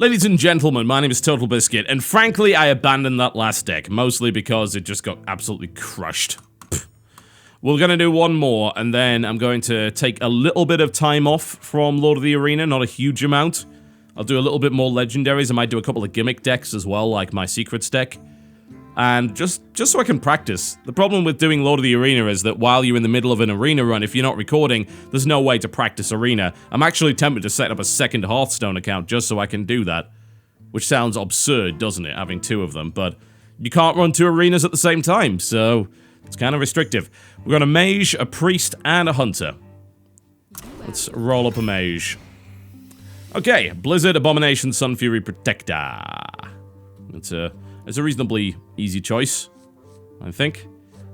Ladies and gentlemen, my name is TotalBiscuit, and frankly, I abandoned that last deck, mostly because it just got absolutely crushed. We're gonna do one more, and then I'm going to take a little bit of time off from Lord of the Arena, not a huge amount. I'll do a little bit more legendaries. I might do a couple of gimmick decks as well, like my secrets deck. And just so I can practice. The problem with doing Lord of the Arena is that while you're in the middle of an arena run, if you're not recording, there's no way to practice arena. I'm actually tempted to set up a second Hearthstone account just so I can do that. Which sounds absurd, doesn't it, having two of them, but you can't run two arenas at the same time, so it's kind of restrictive. We've got a mage, a priest, and a hunter. Let's roll up a mage. Okay, Blizzard, Abomination, Sun Fury, Protector. It's a reasonably easy choice, I think.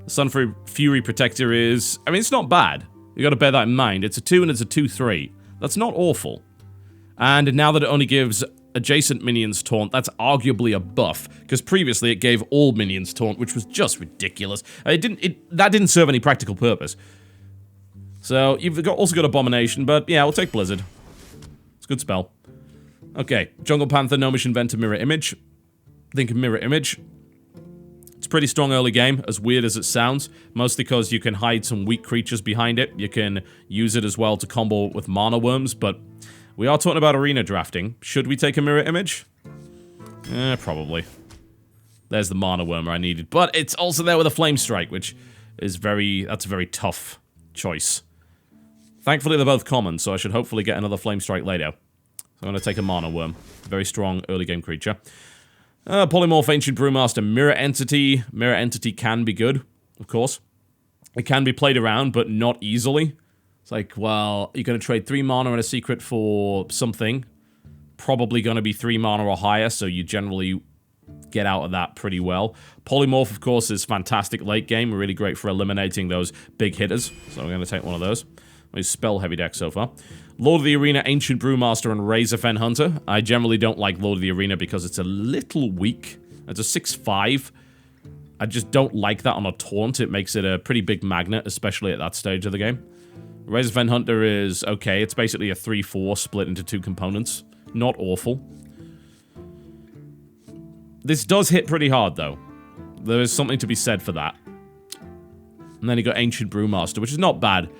The Sun Fury Protector is... I mean, it's not bad. You gotta bear that in mind. It's a 2 and it's a 2/3. That's not awful. And now that it only gives adjacent minions taunt, that's arguably a buff, because previously it gave all minions taunt, which was just ridiculous. That didn't serve any practical purpose. So, you've also got Abomination, but yeah, we'll take Blizzard. It's a good spell. Okay, Jungle Panther, Gnomish Inventor, Mirror Image. Think of Mirror Image. It's pretty strong early game, as weird as it sounds, mostly because you can hide some weak creatures behind it. You can use it as well to combo with Mana Worms, but we are talking about arena drafting. Should we take a Mirror Image? Probably. There's the Mana Worm I needed, but it's also there with a Flame Strike, which is that's a very tough choice. Thankfully, they're both common, so I should hopefully get another Flame Strike later. So I'm going to take a Mana Worm. Very strong early game creature. Polymorph, Ancient Brewmaster, Mirror Entity. Mirror Entity can be good, of course. It can be played around, but not easily. It's like, well, you're going to trade 3 mana and a secret for something. Probably going to be 3 mana or higher, so you generally get out of that pretty well. Polymorph, of course, is fantastic late game. Really great for eliminating those big hitters. So I'm going to take one of those. My spell heavy deck so far. Lord of the Arena, Ancient Brewmaster, and Razorfen Hunter. I generally don't like Lord of the Arena because it's a little weak. It's a 6/5. I just don't like that on a taunt. It makes it a pretty big magnet, especially at that stage of the game. Razorfen Hunter is okay. It's basically a 3/4 split into 2 components. Not awful. This does hit pretty hard, though. There is something to be said for that. And then you got Ancient Brewmaster, which is not bad.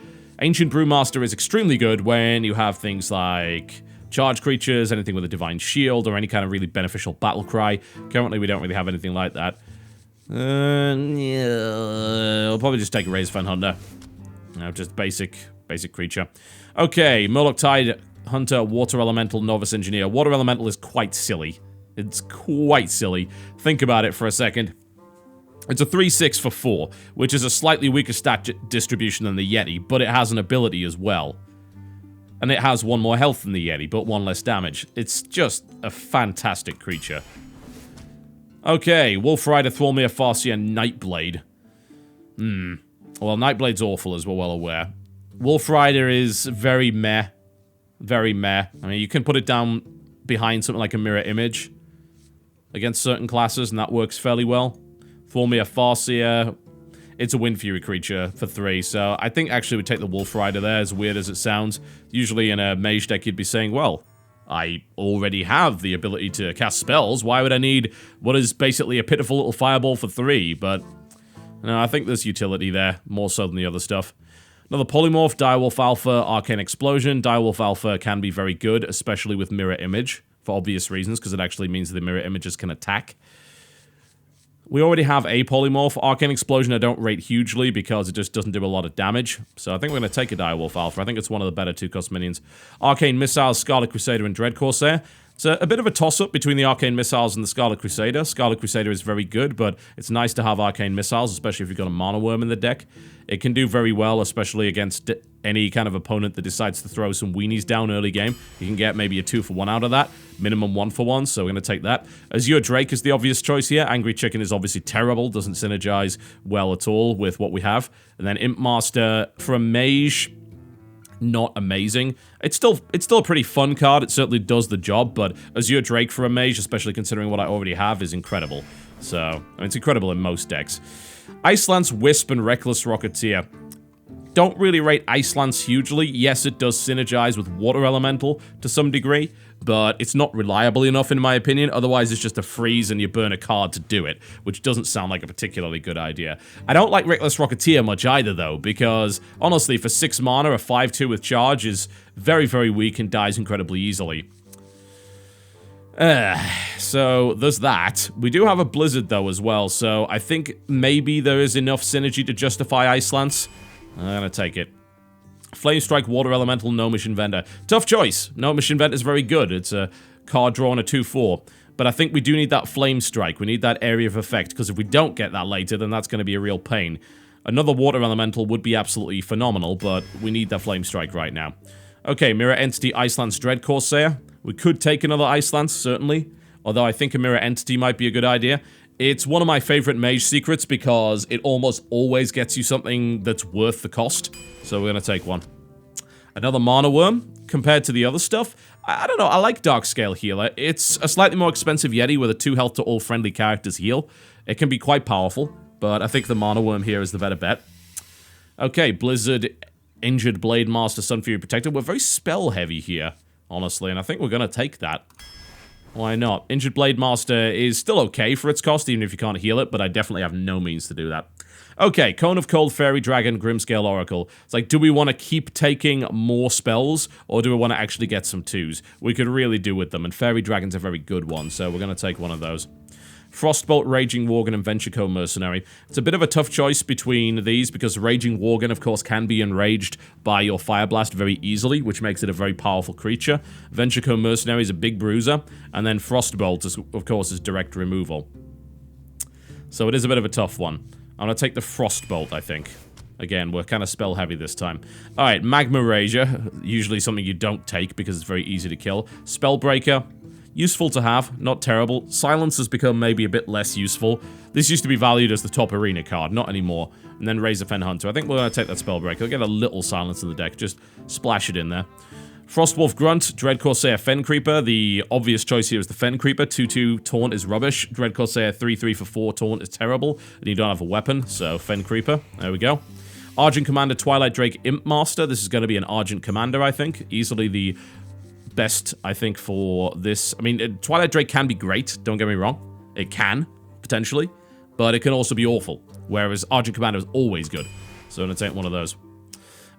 Ancient Brewmaster is extremely good when you have things like charge creatures, anything with a divine shield, or any kind of really beneficial battle cry. Currently, we don't really have anything like that. Yeah, I'll probably just take a Razorfen Hunter. You know, just basic creature. Okay, Murloc Tide Hunter, Water Elemental, Novice Engineer. Water Elemental is quite silly. It's quite silly. Think about it for a second. It's a 3/6 for 4, which is a slightly weaker stat distribution than the Yeti, but it has an ability as well. And it has 1 more health than the Yeti, but 1 less damage. It's just a fantastic creature. Okay, Wolf Rider, Thwolmir, Farseer, Nightblade. Well, Nightblade's awful, as we're well aware. Wolf Rider is very meh. Very meh. I mean, you can put it down behind something like a Mirror Image against certain classes, and that works fairly well. Thwolmir, Farseer. It's a Wind Fury creature for 3, so I think actually we'd take the Wolf Rider there, as weird as it sounds. Usually in a mage deck you'd be saying, well, I already have the ability to cast spells, why would I need what is basically a pitiful little fireball for 3? But no, I think there's utility there, more so than the other stuff. Another Polymorph, Direwolf Alpha, Arcane Explosion. Direwolf Alpha can be very good, especially with Mirror Image, for obvious reasons, because it actually means the Mirror Images can attack. We already have a Polymorph. Arcane Explosion I don't rate hugely because it just doesn't do a lot of damage. So I think we're going to take a Direwolf Alpha. I think it's one of the better 2-cost minions. Arcane Missiles, Scarlet Crusader, and Dread Corsair. It's a bit of a toss-up between the Arcane Missiles and the Scarlet Crusader. Scarlet Crusader is very good, but it's nice to have Arcane Missiles, especially if you've got a Mana Worm in the deck. It can do very well, especially against any kind of opponent that decides to throw some weenies down early game. You can get maybe a 2-for-1 out of that. Minimum 1-for-1, so we're going to take that. Azure Drake is the obvious choice here. Angry Chicken is obviously terrible, doesn't synergize well at all with what we have. And then Imp Master for a mage, not amazing. It's still a pretty fun card. It certainly does the job, but Azure Drake for a mage, especially considering what I already have, is incredible. So, I mean, it's incredible in most decks. Ice Lance, Wisp, and Reckless Rocketeer. don't really rate Ice Lance hugely. Yes, it does synergize with Water Elemental to some degree, but it's not reliable enough in my opinion. Otherwise, it's just a freeze and you burn a card to do it, which doesn't sound like a particularly good idea. I don't like Reckless Rocketeer much either, though, because honestly, for 6 mana, a 5/2 with charge is very, very weak and dies incredibly easily. So there's that. We do have a Blizzard, though, as well, so I think maybe there is enough synergy to justify Ice Lance. I'm gonna take it. Flame Strike, Water Elemental, Gnomish Inventor. Tough choice. Gnomish Inventor is very good. It's a card draw on a 2/4. But I think we do need that Flame Strike. We need that area of effect, because if we don't get that later, then that's going to be a real pain. Another Water Elemental would be absolutely phenomenal, but we need that Flame Strike right now. Okay, Mirror Entity, Ice Lance, Dread Corsair. We could take another Ice Lance, certainly. Although I think a Mirror Entity might be a good idea. It's one of my favorite mage secrets because it almost always gets you something that's worth the cost. So we're going to take one. Another Mana Worm. Compared to the other stuff, I don't know, I like Darkscale Healer. It's a slightly more expensive Yeti with a 2 health to all friendly characters heal. It can be quite powerful, but I think the Mana Worm here is the better bet. Okay, Blizzard, Injured Blade Master, Sunfury Protector. We're very spell heavy here, honestly, and I think we're going to take that. Why not? Injured Blade Master is still okay for its cost, even if you can't heal it, but I definitely have no means to do that. Okay, Cone of Cold, Fairy Dragon, Grimscale Oracle. It's like, do we want to keep taking more spells, or do we want to actually get some 2s? We could really do with them, and Fairy Dragon's a very good one, so we're going to take one of those. Frostbolt, Raging Worgen, and Ventureco Mercenary. It's a bit of a tough choice between these, because Raging Worgen, of course, can be enraged by your Fire Blast very easily, which makes it a very powerful creature. Ventureco Mercenary is a big bruiser, and then Frostbolt, is, of course, is direct removal. So it is a bit of a tough one. I'm going to take the Frostbolt, I think. Again, we're kind of spell heavy this time. Alright, Magma Rager. Usually something you don't take because it's very easy to kill. Spellbreaker. Useful to have, not terrible. Silence has become maybe a bit less useful. This used to be valued as the top arena card, not anymore. And then Razorfen Hunter. I think we're going to take that Spellbreaker. I'll get a little silence in the deck, just splash it in there. Frostwolf Grunt, Dread Corsair, Fen Creeper. The obvious choice here is the Fen Creeper. 2/2 Taunt is rubbish. Dread Corsair 3/3 for 4 Taunt is terrible. And you don't have a weapon, so Fen Creeper. There we go. Argent Commander, Twilight Drake, Imp Master. This is going to be an Argent Commander, I think. Easily the best, I think, for this. I mean, Twilight Drake can be great, don't get me wrong. It can, potentially. But it can also be awful. Whereas Argent Commander is always good. So I'm going to take one of those.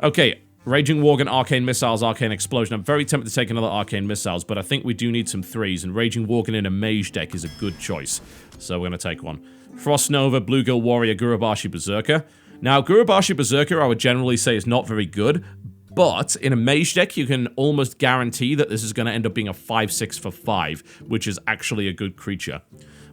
Okay. Raging Worgen, Arcane Missiles, Arcane Explosion. I'm very tempted to take another Arcane Missiles, but I think we do need some 3s, and Raging Worgen in a Mage deck is a good choice. So we're going to take one. Frost Nova, Bluegill Warrior, Gurubashi Berserker. Now, Gurubashi Berserker I would generally say is not very good, but in a Mage deck you can almost guarantee that this is going to end up being a 5/6 for 5, which is actually a good creature.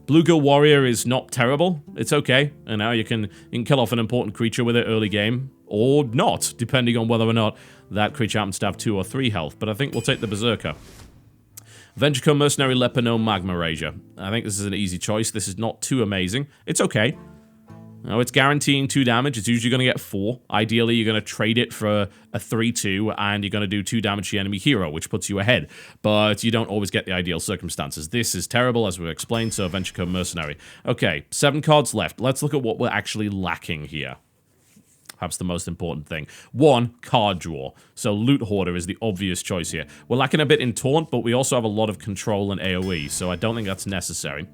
Bluegill Warrior is not terrible. It's okay. You know, you can kill off an important creature with it early game. Or not, depending on whether or not that creature happens to have 2 or 3 health. But I think we'll take the Berserker. Ventureco Mercenary, Lepano, Magma Rager. I think this is an easy choice. This is not too amazing. It's okay. No, it's guaranteeing 2 damage. It's usually going to get 4. Ideally, you're going to trade it for a 3/2, and you're going to do 2 damage to the enemy hero, which puts you ahead. But you don't always get the ideal circumstances. This is terrible, as we explained, so Ventureco Mercenary. Okay, 7 cards left. Let's look at what we're actually lacking here. Perhaps the most important thing. 1, card draw. So Loot Hoarder is the obvious choice here. We're lacking a bit in Taunt, but we also have a lot of control and AoE, so I don't think that's necessary.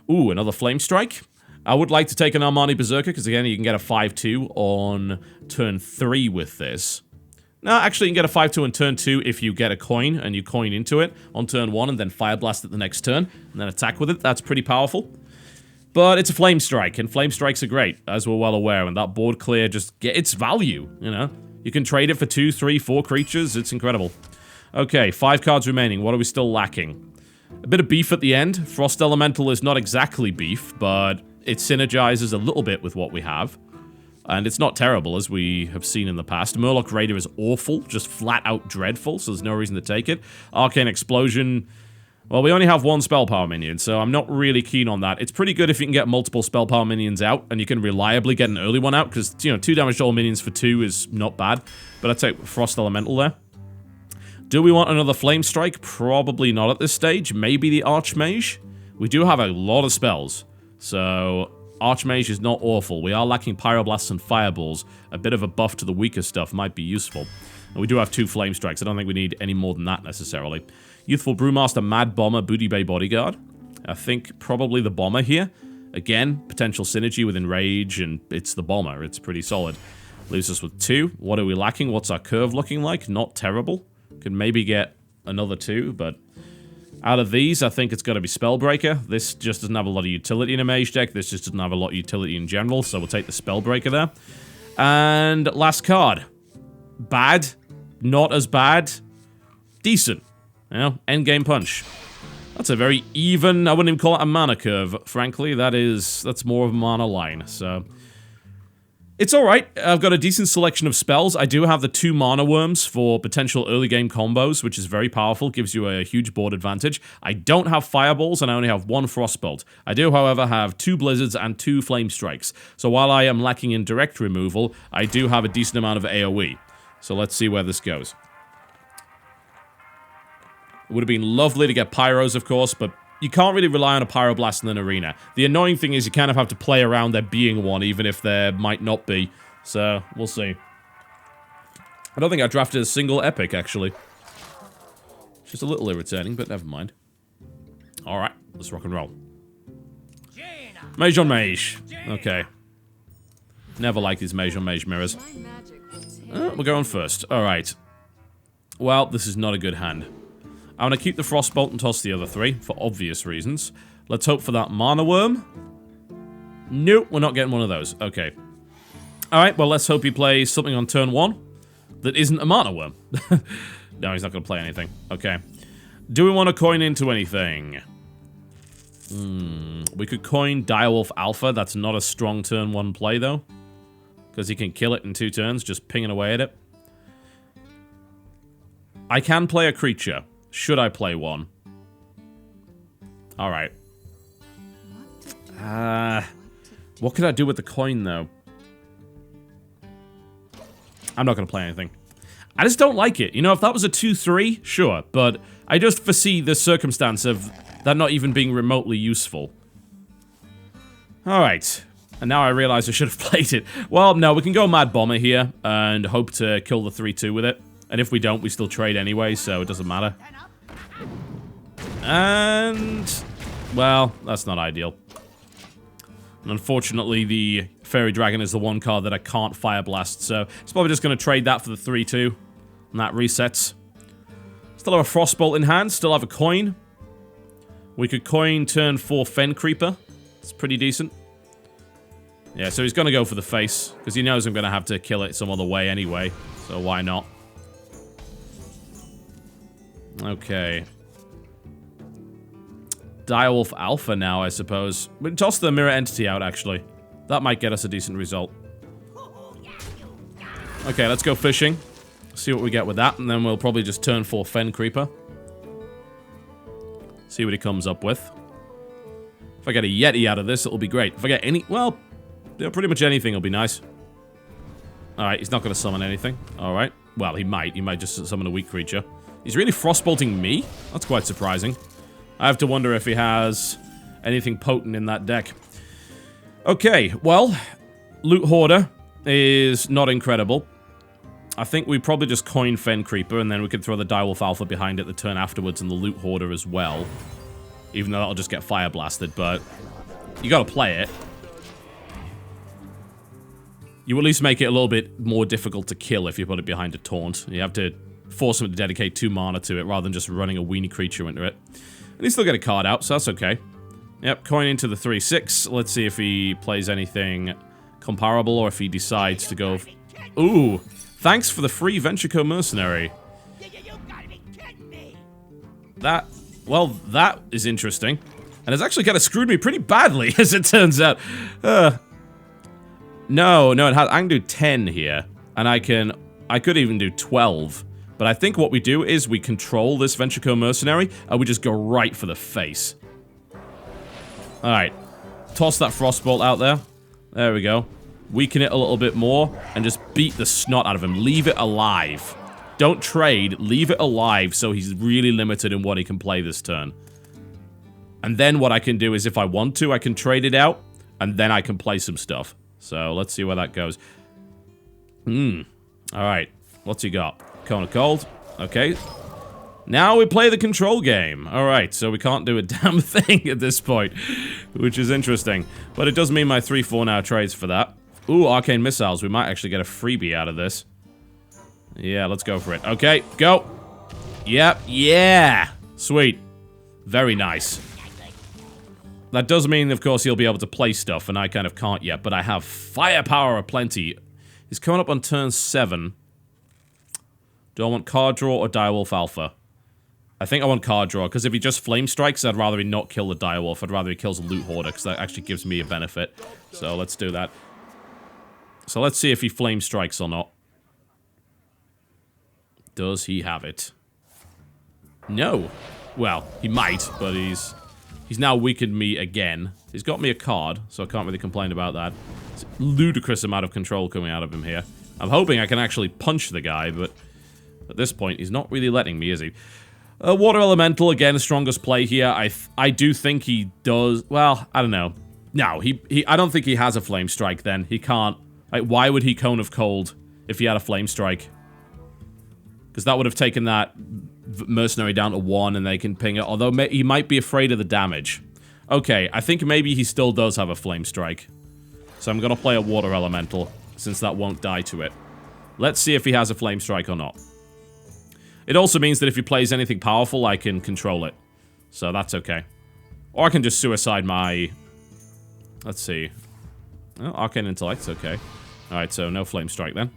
Ooh, another Flame Strike. I would like to take an Armani Berserker, because again, you can get a 5/2 on turn 3 with this. No, actually, you can get a 5/2 on turn 2 if you get a coin, and you coin into it on turn 1, and then Fire Blast it the next turn, and then attack with it. That's pretty powerful. But it's a Flame Strike, and Flame Strikes are great, as we're well aware, and that board clear just gets its value, you know? You can trade it for 2, 3, 4 creatures, it's incredible. Okay, 5 cards remaining, what are we still lacking? A bit of beef at the end. Frost Elemental is not exactly beef, but it synergizes a little bit with what we have. And it's not terrible, as we have seen in the past. Murloc Raider is awful, just flat out dreadful, so there's no reason to take it. Arcane Explosion. Well, we only have 1 Spell Power minion, so I'm not really keen on that. It's pretty good if you can get multiple Spell Power minions out, and you can reliably get an early one out, because, you know, 2 damage to all minions for 2 is not bad. But I'd take Frost Elemental there. Do we want another Flame Strike? Probably not at this stage. Maybe the Archmage? We do have a lot of spells, so Archmage is not awful. We are lacking Pyroblasts and Fireballs. A bit of a buff to the weaker stuff might be useful. And we do have 2 Flame Strikes. I don't think we need any more than that necessarily. Youthful Brewmaster, Mad Bomber, Booty Bay Bodyguard. I think probably the Bomber here. Again, potential synergy with Enrage, and it's the Bomber. It's pretty solid. Leaves us with 2. What are we lacking? What's our curve looking like? Not terrible. Could maybe get another 2, but out of these, I think it's got to be Spellbreaker. This just doesn't have a lot of utility in a mage deck. This just doesn't have a lot of utility in general, so we'll take the Spellbreaker there. And last card. Bad. Not as bad. Decent. You know, endgame punch. That's a very even, I wouldn't even call it a mana curve, frankly. That's more of a mana line, so it's alright. I've got a decent selection of spells. I do have the 2 mana worms for potential early game combos, which is very powerful, gives you a huge board advantage. I don't have fireballs, and I only have 1 frostbolt. I do, however, have 2 blizzards and 2 flame strikes. So while I am lacking in direct removal, I do have a decent amount of AoE. So let's see where this goes. It would have been lovely to get Pyros, of course, but you can't really rely on a Pyroblast in an arena. The annoying thing is you kind of have to play around there being one, even if there might not be. So, we'll see. I don't think I drafted a single epic, actually. It's just a little irritating, but never mind. Alright, let's rock and roll. Mage on Mage. Okay. Never like these Mage on Mage mirrors. We're going first. Alright. Well, this is not a good hand. I'm going to keep the Frostbolt and toss the other 3, for obvious reasons. Let's hope for that Mana Worm. Nope, we're not getting one of those. Okay. Alright, well, let's hope he plays something on turn 1 that isn't a Mana Worm. No, he's not going to play anything. Okay. Do we want to coin into anything? We could coin Direwolf Alpha. That's not a strong turn 1 play, though. Because he can kill it in 2 turns, just pinging away at it. I can play a creature. Should I play one? Alright. What could I do with the coin, though? I'm not going to play anything. I just don't like it. You know, if that was a 2-3, sure. But I just foresee the circumstance of that not even being remotely useful. Alright. And now I realize I should have played it. Well, no, we can go Mad Bomber here and hope to kill the 3-2 with it. And if we don't, we still trade anyway, so it doesn't matter. And well, that's not ideal. And unfortunately, the Fairy Dragon is the one card that I can't Fire Blast, so it's probably just going to trade that for the 3-2. And that resets. Still have a Frostbolt in hand, still have a coin. We could coin turn 4 Fen Creeper. It's pretty decent. Yeah, so he's going to go for the face, because he knows I'm going to have to kill it some other way anyway, so why not? Okay. Direwolf Alpha now, I suppose. We can toss the Mirror Entity out, actually. That might get us a decent result. Okay, let's go fishing. See what we get with that, and then we'll probably just turn 4 Fen Creeper. See what he comes up with. If I get a Yeti out of this, it'll be great. If I get any... well, yeah, pretty much anything will be nice. Alright, he's not going to summon anything. Alright. Well, he might. He might just summon a weak creature. He's really Frostbolting me? That's quite surprising. I have to wonder if he has anything potent in that deck. Okay, well, Loot Hoarder is not incredible. I think we probably just coin Fen Creeper, and then we could throw the Direwolf Alpha behind it the turn afterwards and the Loot Hoarder as well. Even though that'll just get Fire Blasted, but you gotta play it. You at least make it a little bit more difficult to kill if you put it behind a Taunt. You have to force him to dedicate 2 mana to it rather than just running a weenie creature into it. And he still get a card out, so that's okay. Yep, coin into the 3-6. Let's see if he plays anything comparable or if he decides to go... Ooh, thanks for the free Venture Mercenary. That... well, that is interesting. And it's actually kind of screwed me pretty badly, as it turns out. No, it has... I can do 10 here. And I could even do 12. But I think what we do is we control this Venture Mercenary, and we just go right for the face. Alright. Toss that Frostbolt out there. There we go. Weaken it a little bit more, and just beat the snot out of him. Leave it alive. Don't trade. Leave it alive so he's really limited in what he can play this turn. And then what I can do is, if I want to, I can trade it out, and then I can play some stuff. So let's see where that goes. Alright. What's he got? Cone of Cold. Okay. Now we play the control game. Alright, so we can't do a damn thing at this point, which is interesting. But it does mean my 3-4 now trades for that. Ooh, Arcane Missiles. We might actually get a freebie out of this. Yeah, let's go for it. Okay, go. Yep, yeah. Sweet. Very nice. That does mean, of course, he'll be able to play stuff, and I kind of can't yet, but I have firepower aplenty. He's coming up on turn 7. Do I want card draw or Direwolf Alpha? I think I want card draw, because if he just flame strikes, I'd rather he not kill the Direwolf. I'd rather he kills a Loot Hoarder, because that actually gives me a benefit. So let's do that. So let's see if he flame strikes or not. Does he have it? No. Well, he might, but he's now weakened me again. He's got me a card, so I can't really complain about that. It's a ludicrous amount of control coming out of him here. I'm hoping I can actually punch the guy, but at this point, he's not really letting me, is he? Water Elemental, again, strongest play here. I do think he does... Well, I don't know. No, I don't think he has a Flame Strike then. He can't. Like, why would he Cone of Cold if he had a Flame Strike? Because that would have taken that mercenary down to 1 and they can ping it. Although he might be afraid of the damage. Okay, I think maybe he still does have a Flame Strike. So I'm going to play a Water Elemental, since that won't die to it. Let's see if he has a Flame Strike or not. It also means that if he plays anything powerful, I can control it. So that's okay. Or I can just suicide my... Let's see. Oh, Arcane Intellect's okay. Alright, so no Flame Strike then.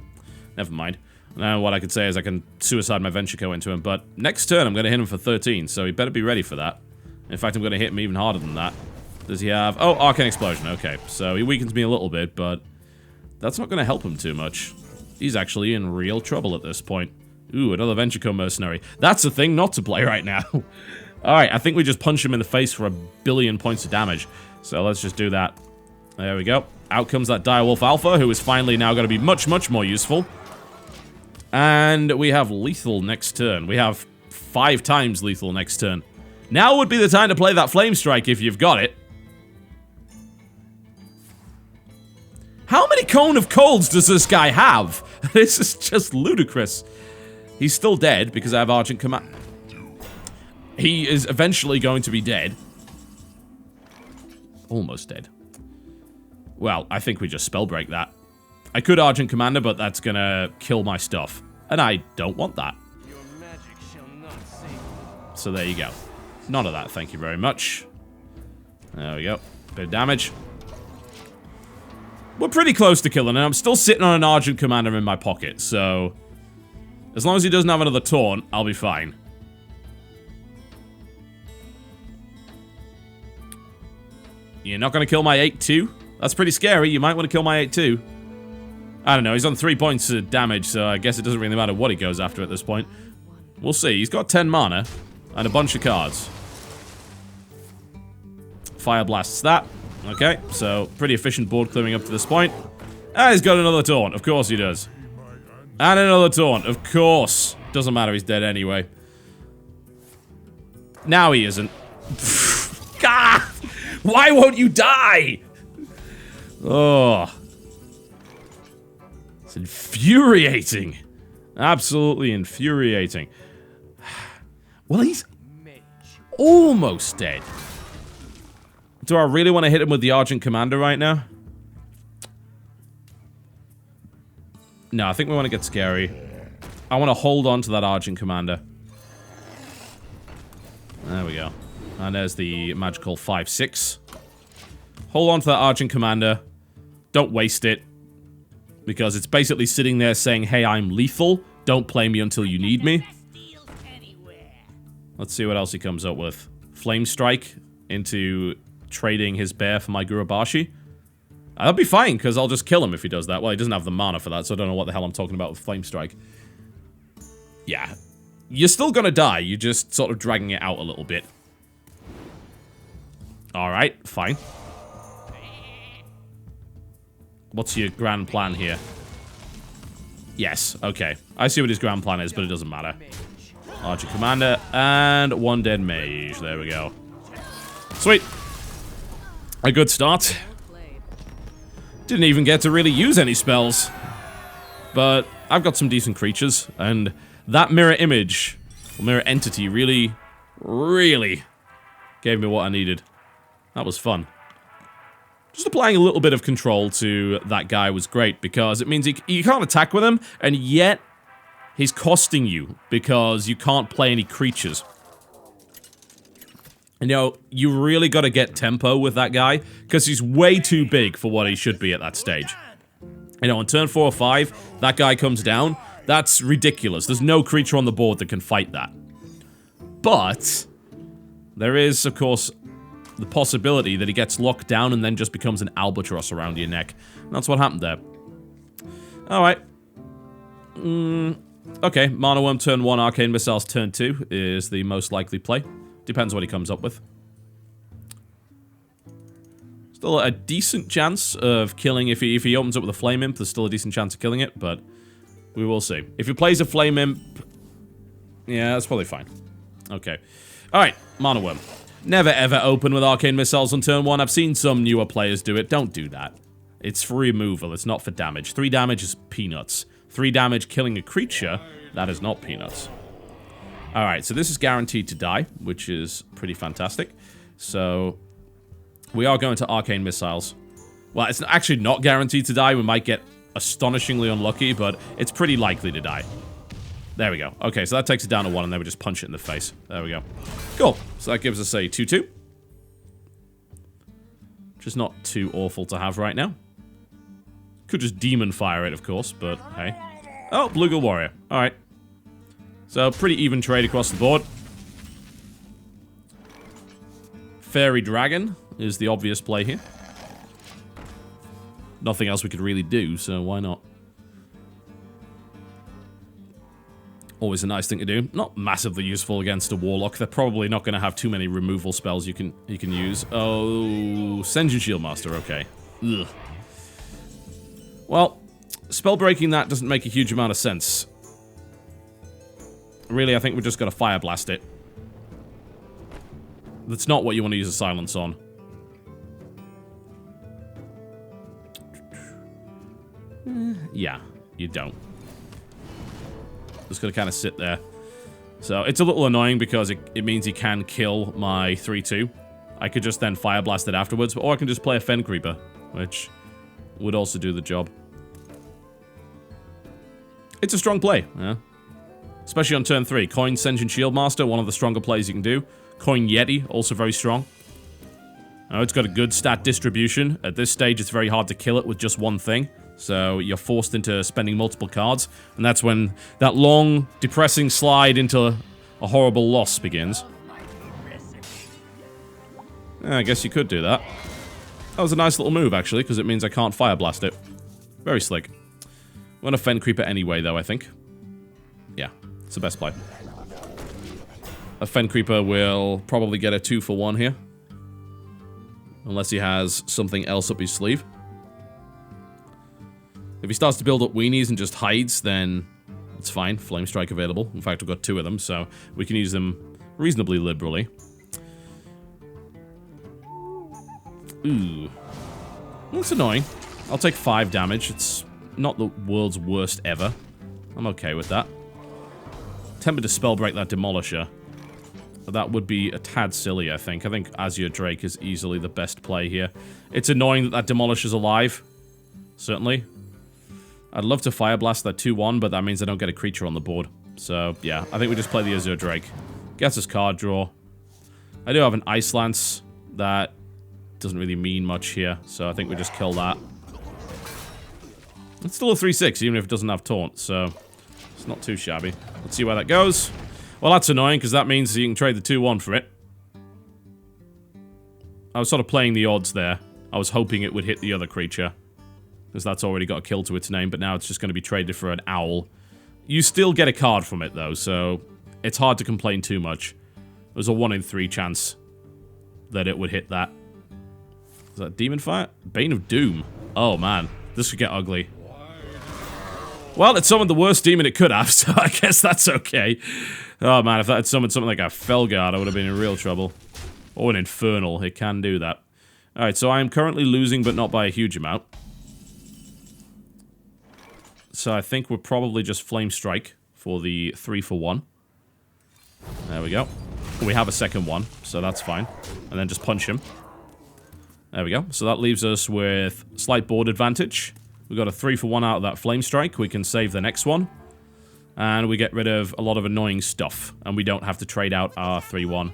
Never mind. Now what I could say is I can suicide my Venture into him, but next turn I'm going to hit him for 13, so he better be ready for that. In fact, I'm going to hit him even harder than that. Does he have... Oh, Arcane Explosion, okay. So he weakens me a little bit, but that's not going to help him too much. He's actually in real trouble at this point. Ooh, another Venture mercenary. That's a thing not to play right now. Alright, I think we just punch him in the face for 1 billion points of damage. So let's just do that. There we go. Out comes that Direwolf Alpha, who is finally now going to be much, much more useful. And we have lethal next turn. We have 5 times lethal next turn. Now would be the time to play that Flame Strike if you've got it. How many Cone of Colds does this guy have? This is just ludicrous. He's still dead because I have Argent Command. He is eventually going to be dead. Almost dead. Well, I think we just Spellbreak that. I could Argent Commander, but that's gonna kill my stuff. And I don't want that. Your magic shall not save. So there you go. None of that, thank you very much. There we go. Bit of damage. We're pretty close to killing him. I'm still sitting on an Argent Commander in my pocket, so... As long as he doesn't have another taunt, I'll be fine. You're not gonna kill my 8-2? That's pretty scary. You might want to kill my 8-2. I don't know. He's on 3 points of damage, so I guess it doesn't really matter what he goes after at this point. We'll see. He's got 10 mana and a bunch of cards. Fire blasts that. Okay, so pretty efficient board clearing up to this point. Ah, he's got another taunt. Of course he does. And another taunt. Of course. Doesn't matter. He's dead anyway. Now he isn't. God! Why won't you die? Oh. It's infuriating. Absolutely infuriating. Well, he's almost dead. Do I really want to hit him with the Argent Commander right now? No, I think we want to get scary. I want to hold on to that Argent Commander. There we go. And there's the magical 5/6. Hold on to that Argent Commander. Don't waste it. Because it's basically sitting there saying, hey, I'm lethal. Don't play me until you need me. Let's see what else he comes up with. Flame Strike into trading his bear for my Gurubashi. That'll be fine, because I'll just kill him if he does that. Well, he doesn't have the mana for that, so I don't know what the hell I'm talking about with Flame Strike. Yeah. You're still gonna die. You're just sort of dragging it out a little bit. Alright, fine. What's your grand plan here? Yes, okay. I see what his grand plan is, but it doesn't matter. Archer Commander, and 1 dead mage. There we go. Sweet. A good start. Didn't even get to really use any spells. But I've got some decent creatures, and that mirror image, or mirror entity, really gave me what I needed. That was fun. Just applying a little bit of control to that guy was great, because it means you can't attack with him, and yet he's costing you, because you can't play any creatures. You know, you really gotta get tempo with that guy, because he's way too big for what he should be at that stage. You know, on turn 4 or 5, that guy comes down. That's ridiculous. There's no creature on the board that can fight that. But there is, of course, the possibility that he gets locked down and then just becomes an albatross around your neck. And that's what happened there. Alright. Okay, Mana Worm turn 1, Arcane Missiles turn 2 is the most likely play. Depends what he comes up with. Still a decent chance of killing, if he opens up with a Flame Imp, there's still a decent chance of killing it, but we will see. If he plays a Flame Imp, yeah, that's probably fine. Okay. Alright, Mana Worm. Never ever open with Arcane Missiles on turn 1. I've seen some newer players do it. Don't do that. It's for removal, it's not for damage. 3 damage is peanuts. 3 damage killing a creature, that is not peanuts. Alright, so this is guaranteed to die, which is pretty fantastic. So we are going to Arcane Missiles. Well, it's actually not guaranteed to die. We might get astonishingly unlucky, but it's pretty likely to die. There we go. Okay, so that takes it down to 1, and then we just punch it in the face. There we go. Cool. So that gives us a 2-2. Which is not too awful to have right now. Could just Demon Fire it, of course, but hey. Oh, Bluegill Warrior. Alright. So, pretty even trade across the board. Fairy Dragon is the obvious play here. Nothing else we could really do, so why not? Always a nice thing to do. Not massively useful against a Warlock. They're probably not going to have too many removal spells you can use. Oh, Senjin Shieldmaster, okay. Ugh. Well, spell breaking that doesn't make a huge amount of sense. Really, I think we're just going to Fire Blast it. That's not what you want to use a silence on. Yeah, you don't. Just gonna kind of sit there. So, it's a little annoying because it means he can kill my 3-2. I could just then Fire Blast it afterwards, or I can just play a Fen Creeper, which would also do the job. It's a strong play, yeah. Especially on turn 3. Coin Senjin Shieldmaster, one of the stronger plays you can do. Coin Yeti, also very strong. Oh, it's got a good stat distribution. At this stage, it's very hard to kill it with just one thing. So you're forced into spending multiple cards. And that's when that long, depressing slide into a horrible loss begins. Yeah, I guess you could do that. That was a nice little move, actually, because it means I can't Fire Blast it. Very slick. I'm going to Fen Creeper anyway, though, I think. Yeah, it's the best play. A Fen Creeper will probably get a 2-for-1 here. Unless he has something else up his sleeve. If he starts to build up weenies and just hides, then it's fine. Flame Strike available. In fact, we've got 2 of them, so we can use them reasonably liberally. Ooh. That's annoying. I'll take 5 damage. It's not the world's worst ever. I'm okay with that. Tempted to Spellbreak that Demolisher. But that would be a tad silly, I think. I think Azure Drake is easily the best play here. It's annoying that that Demolisher's alive. Certainly. I'd love to Fire Blast that 2-1, but that means I don't get a creature on the board. So, yeah, I think we just play the Azure Drake. Gets us card draw. I do have an Ice Lance that doesn't really mean much here, so I think we just kill that. It's still a 3-6, even if it doesn't have Taunt, so it's not too shabby. Let's see where that goes. Well, that's annoying, because that means you can trade the 2-1 for it. I was sort of playing the odds there. I was hoping it would hit the other creature. Because that's already got a kill to its name, but now it's just going to be traded for an owl. You still get a card from it, though, so it's hard to complain too much. There's a 1 in 3 chance that it would hit that. Is that Demon Fire? Bane of Doom. Oh, man. This could get ugly. Well, it summoned the worst demon it could have, so I guess that's okay. Oh, man, if that had summoned something like a Felguard, I would have been in real trouble. Or an Infernal. It can do that. Alright, so I am currently losing, but not by a huge amount. So I think we're probably just Flame Strike for the 3-for-1. There we go. We have a second one, so that's fine. And then just punch him. There we go. So that leaves us with slight board advantage. We got a 3-for-1 out of that Flame Strike. We can save the next one. And we get rid of a lot of annoying stuff. And we don't have to trade out our 3-1.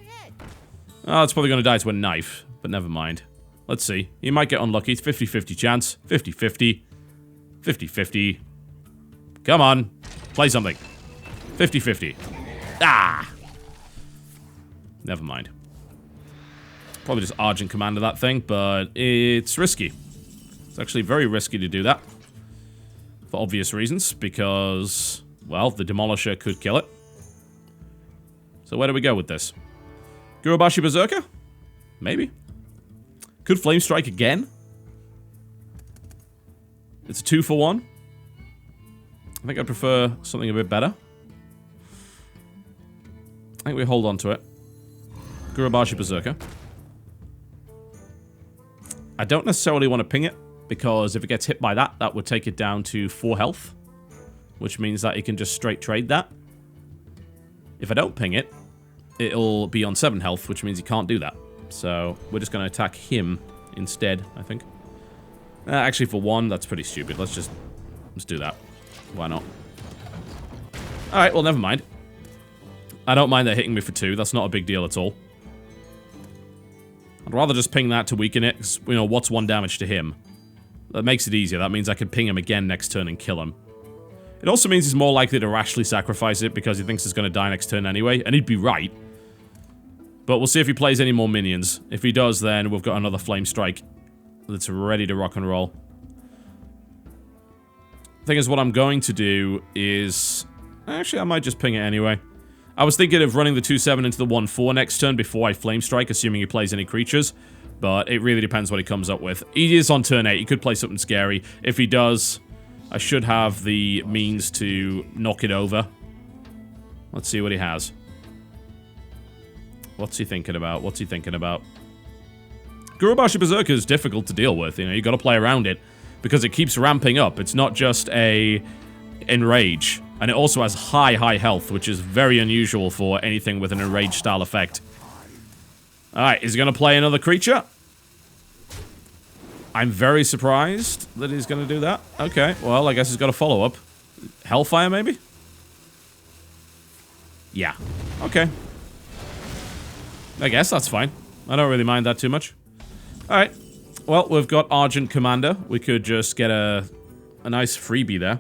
Oh, it's probably going to die to a knife. But never mind. Let's see. You might get unlucky. It's 50-50 chance. 50-50. 50-50. Come on. Play something. 50-50. Ah! Never mind. Probably just Argent Commander that thing, but it's risky. It's actually very risky to do that. For obvious reasons, because, well, the Demolisher could kill it. So where do we go with this? Gurubashi Berserker? Maybe. Could Flame Strike again? It's a 2-for-1. I think I prefer something a bit better. I think we hold on to it. Gurubashi Berserker. I don't necessarily want to ping it, because if it gets hit by that, that would take it down to 4 health. Which means that it can just straight trade that. If I don't ping it, it'll be on 7 health, which means he can't do that. So, we're just going to attack him instead, I think. Actually, for 1, that's pretty stupid. Let's do that. Why not? Alright, well, never mind. I don't mind that hitting me for 2. That's not a big deal at all. I'd rather just ping that to weaken it, because, you know, what's 1 damage to him? That makes it easier. That means I can ping him again next turn and kill him. It also means he's more likely to rashly sacrifice it, because he thinks it's going to die next turn anyway, and he'd be right. But we'll see if he plays any more minions. If he does, then we've got another Flame Strike that's ready to rock and roll. Thing is, what I'm going to do is... Actually, I might just ping it anyway. I was thinking of running the 2-7 into the 1-4 next turn before I Flame Strike, assuming he plays any creatures. But it really depends what he comes up with. He is on turn 8. He could play something scary. If he does, I should have the means to knock it over. Let's see what he has. What's he thinking about? What's he thinking about? Gurubashi Berserker is difficult to deal with. You know, you got to play around it because it keeps ramping up. It's not just a enrage. And it also has high health, which is very unusual for anything with an enrage style effect. Alright, is he going to play another creature? I'm very surprised that he's going to do that. Okay, well, I guess he's got a follow-up. Hellfire, maybe? Yeah. Okay. I guess that's fine. I don't really mind that too much. Alright. Well, we've got Argent Commander. We could just get a nice freebie there.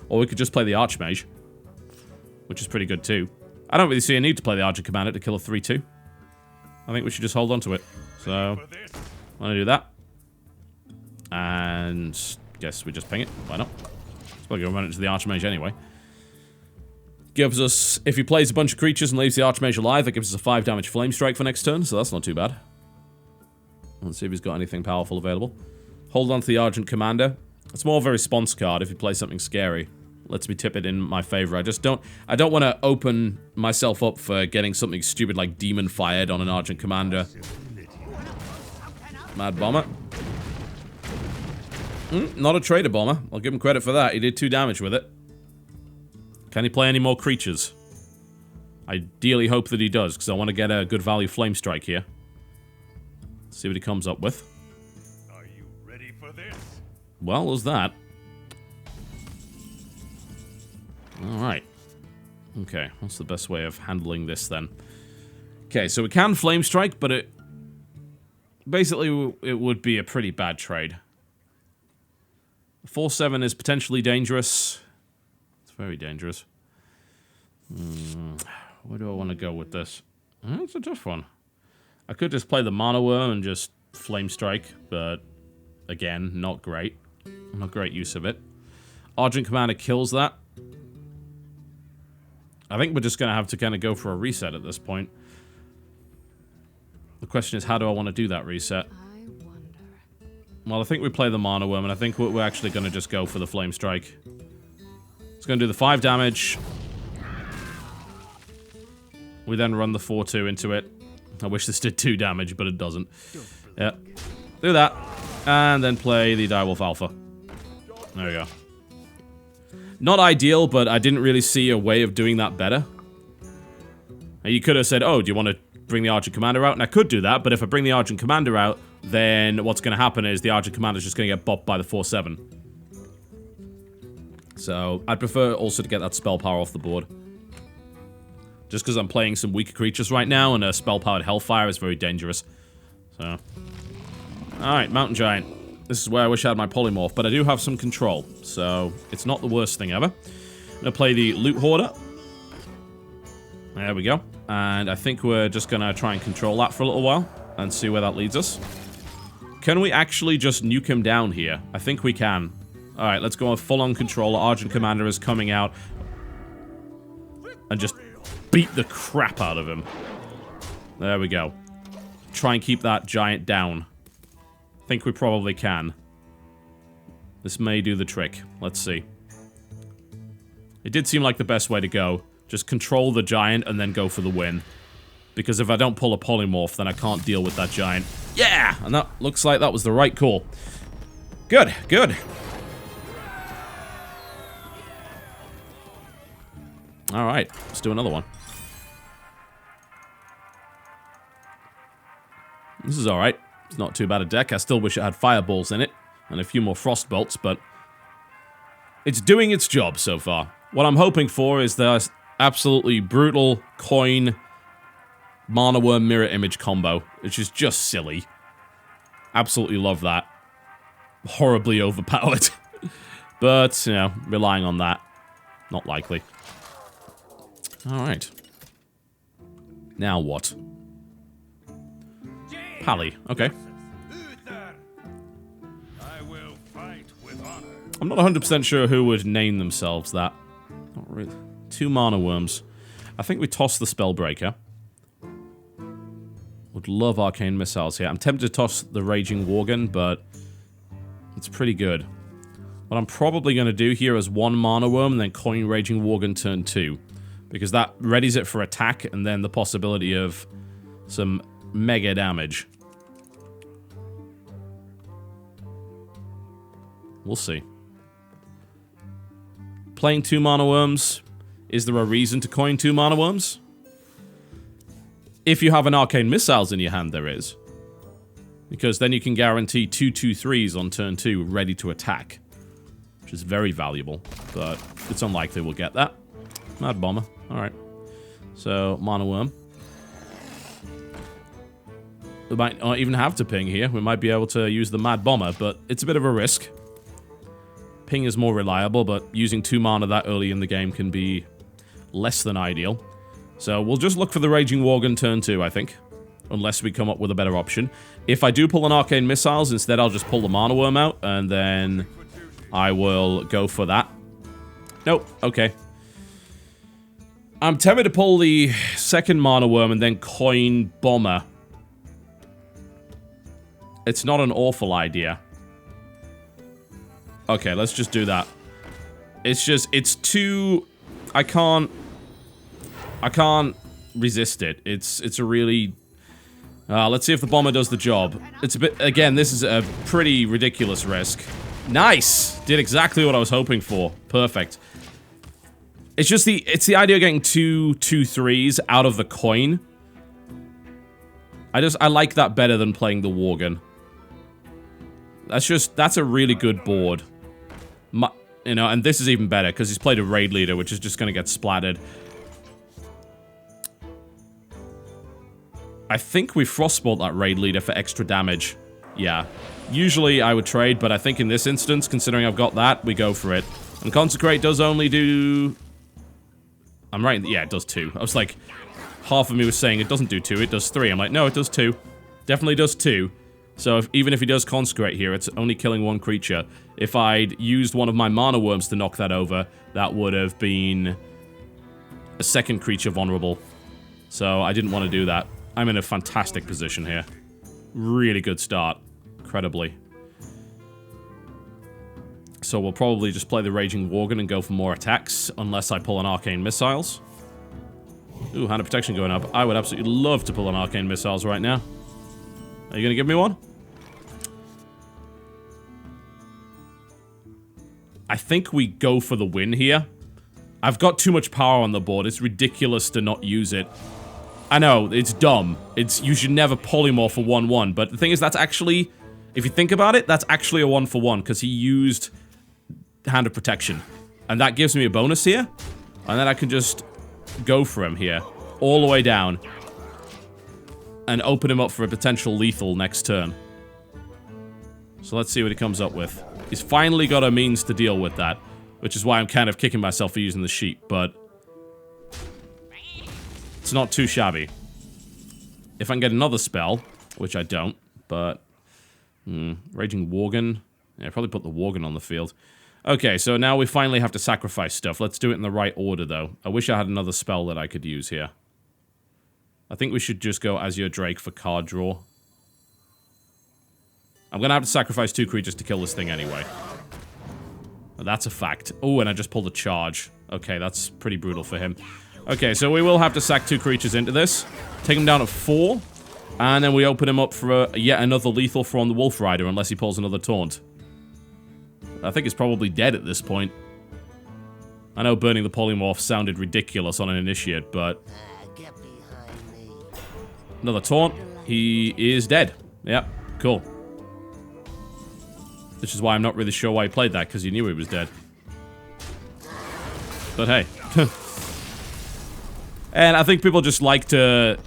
Or we could just play the Archmage, which is pretty good too. I don't really see a need to play the Argent Commander to kill a 3-2. I think we should just hold on to it. So, I'm going to do that. And guess we just ping it. Why not? It's probably going to run into the Archmage anyway. Gives us, if he plays a bunch of creatures and leaves the Archmage alive, that gives us a 5 damage Flame Strike for next turn, so that's not too bad. Let's see if he's got anything powerful available. Hold on to the Argent Commander. It's more of a response card if he plays something scary. Lets me tip it in my favor. I don't want to open myself up for getting something stupid like Demon Fired on an Argent Commander. Mad Bomber. Not a Trader Bomber. I'll give him credit for that. He did 2 damage with it. Can he play any more creatures? I ideally hope that he does, because I want to get a good value Flame Strike here. Let's see what he comes up with. Are you ready for this? Well, there's that. Alright. Okay, what's the best way of handling this then? Okay, so we can Flame Strike, but it... Basically, it would be a pretty bad trade. 4-7 is potentially dangerous. It's very dangerous. Where do I want to go with this? It's a tough one. I could just play the Mana Worm and just Flame Strike, but... Again, not great. Not great use of it. Argent Commander kills that. I think we're just going to have to kind of go for a reset at this point. The question is, how do I want to do that reset? Well, I think we play the Mana Worm, and I think we're actually going to just go for the Flame Strike. It's going to do the 5 damage. We then run the 4-2 into it. I wish this did 2 damage, but it doesn't. Yeah. Do that. And then play the Direwolf Alpha. There we go. Not ideal, but I didn't really see a way of doing that better. And you could have said, oh, do you want to bring the Argent Commander out? And I could do that, but if I bring the Argent Commander out, then what's going to happen is the Argent Commander is just going to get bopped by the 4/7. So, I'd prefer also to get that spell power off the board. Just because I'm playing some weaker creatures right now, and a spell-powered Hellfire is very dangerous. So. Alright, Mountain Giant. This is where I wish I had my Polymorph, but I do have some control. So, it's not the worst thing ever. I'm going to play the Loot Hoarder. There we go. And I think we're just going to try and control that for a little while, and see where that leads us. Can we actually just nuke him down here? I think we can. Alright, let's go on full-on control. Argent Commander is coming out. And just beat the crap out of him. There we go. Try and keep that giant down. Think we probably can. This may do the trick. Let's see. It did seem like the best way to go. Just control the giant and then go for the win. Because if I don't pull a Polymorph, then I can't deal with that giant. Yeah! And that looks like that was the right call. Good, good. Alright, let's do another one. This is alright. It's not too bad a deck. I still wish it had fireballs in it. And a few more frost bolts, but it's doing its job so far. What I'm hoping for is the absolutely brutal coin Mana Worm mirror image combo, which is just silly. Absolutely love that. Horribly overpowered. But, you know, relying on that. Not likely. Alright. Now what? Pally. Okay. I'm not 100% sure who would name themselves that. Not really. 2 Mana Worms. I think we toss the Spellbreaker. Would love Arcane Missiles here. I'm tempted to toss the Raging Worgen, but it's pretty good. What I'm probably going to do here is 1 Mana Worm and then coin Raging Worgen turn 2. Because that readies it for attack and then the possibility of some mega damage. We'll see. Playing 2 Mana Worms. Is there a reason to coin 2 Mana Worms? If you have an Arcane Missiles in your hand, there is. Because then you can guarantee 2/2/3s on turn 2 ready to attack. Which is very valuable. But it's unlikely we'll get that. Mad Bomber. Alright. So, Mana Worm. We might not even have to ping here. We might be able to use the Mad Bomber, but it's a bit of a risk. Ping is more reliable, but using 2 mana that early in the game can be less than ideal. So we'll just look for the Raging Worgen turn 2, I think. Unless we come up with a better option. If I do pull an Arcane Missiles, instead I'll just pull the Mana Worm out, and then I will go for that. Nope, okay. I'm tempted to pull the second Mana Worm and then coin Bomber. It's not an awful idea. Okay, let's just do that. It's just, it's too... I can't resist it. It's a really... let's see if the Bomber does the job. It's a bit... Again, this is a pretty ridiculous risk. Nice! Did exactly what I was hoping for. Perfect. It's just the... It's the idea of getting 2/2/3s out of the coin. I like that better than playing the Worgen. That's a really good board. You know, and this is even better, because he's played a Raid Leader, which is just going to get splattered. I think we Frostbolt that Raid Leader for extra damage. Yeah. Usually I would trade, but I think in this instance, considering I've got that, we go for it. And Consecrate does only do... I'm right, yeah, it does 2. I was like, half of me was saying it doesn't do 2, it does 3. I'm like, no, it does 2. Definitely does 2. So even if he does Consecrate here, it's only killing 1 creature. If I'd used one of my Mana Worms to knock that over, that would have been a 2nd creature vulnerable. So I didn't want to do that. I'm in a fantastic position here. Really good start. Incredibly. So we'll probably just play the Raging Worgen and go for more attacks, unless I pull an Arcane Missiles. Ooh, Hand of Protection going up. I would absolutely love to pull an Arcane Missiles right now. Are you gonna give me one? I I think we go for the win here. I've got too much power on the board. It's ridiculous to not use it. I know, it's dumb. You should never polymorph for 1/1, but the thing is, that's actually, if you think about it, that's actually a 1-for-1, because he used Hand of Protection. And that gives me a bonus here, and then I can just go for him here, all the way down, and open him up for a potential lethal next turn. So let's see what he comes up with. He's finally got a means to deal with that, which is why I'm kind of kicking myself for using the sheep, but it's not too shabby. If I can get another spell, which I don't, but Raging Worgen. Yeah, probably put the Worgen on the field. Okay, so now we finally have to sacrifice stuff. Let's do it in the right order, though. I wish I had another spell that I could use here. I think we should just go Azure Drake for card draw. I'm gonna have to sacrifice 2 creatures to kill this thing anyway. That's a fact. Oh, and I just pulled a charge. Okay, that's pretty brutal for him. Okay, so we will have to sack 2 creatures into this. Take him down at 4. And then we open him up for yet another lethal from the Wolf Rider, unless he pulls another taunt. I think he's probably dead at this point. I know burning the polymorph sounded ridiculous on an initiate, but another taunt. He is dead. Yep, cool. Which is why I'm not really sure why he played that, because he knew he was dead. But hey. And I think people just like to...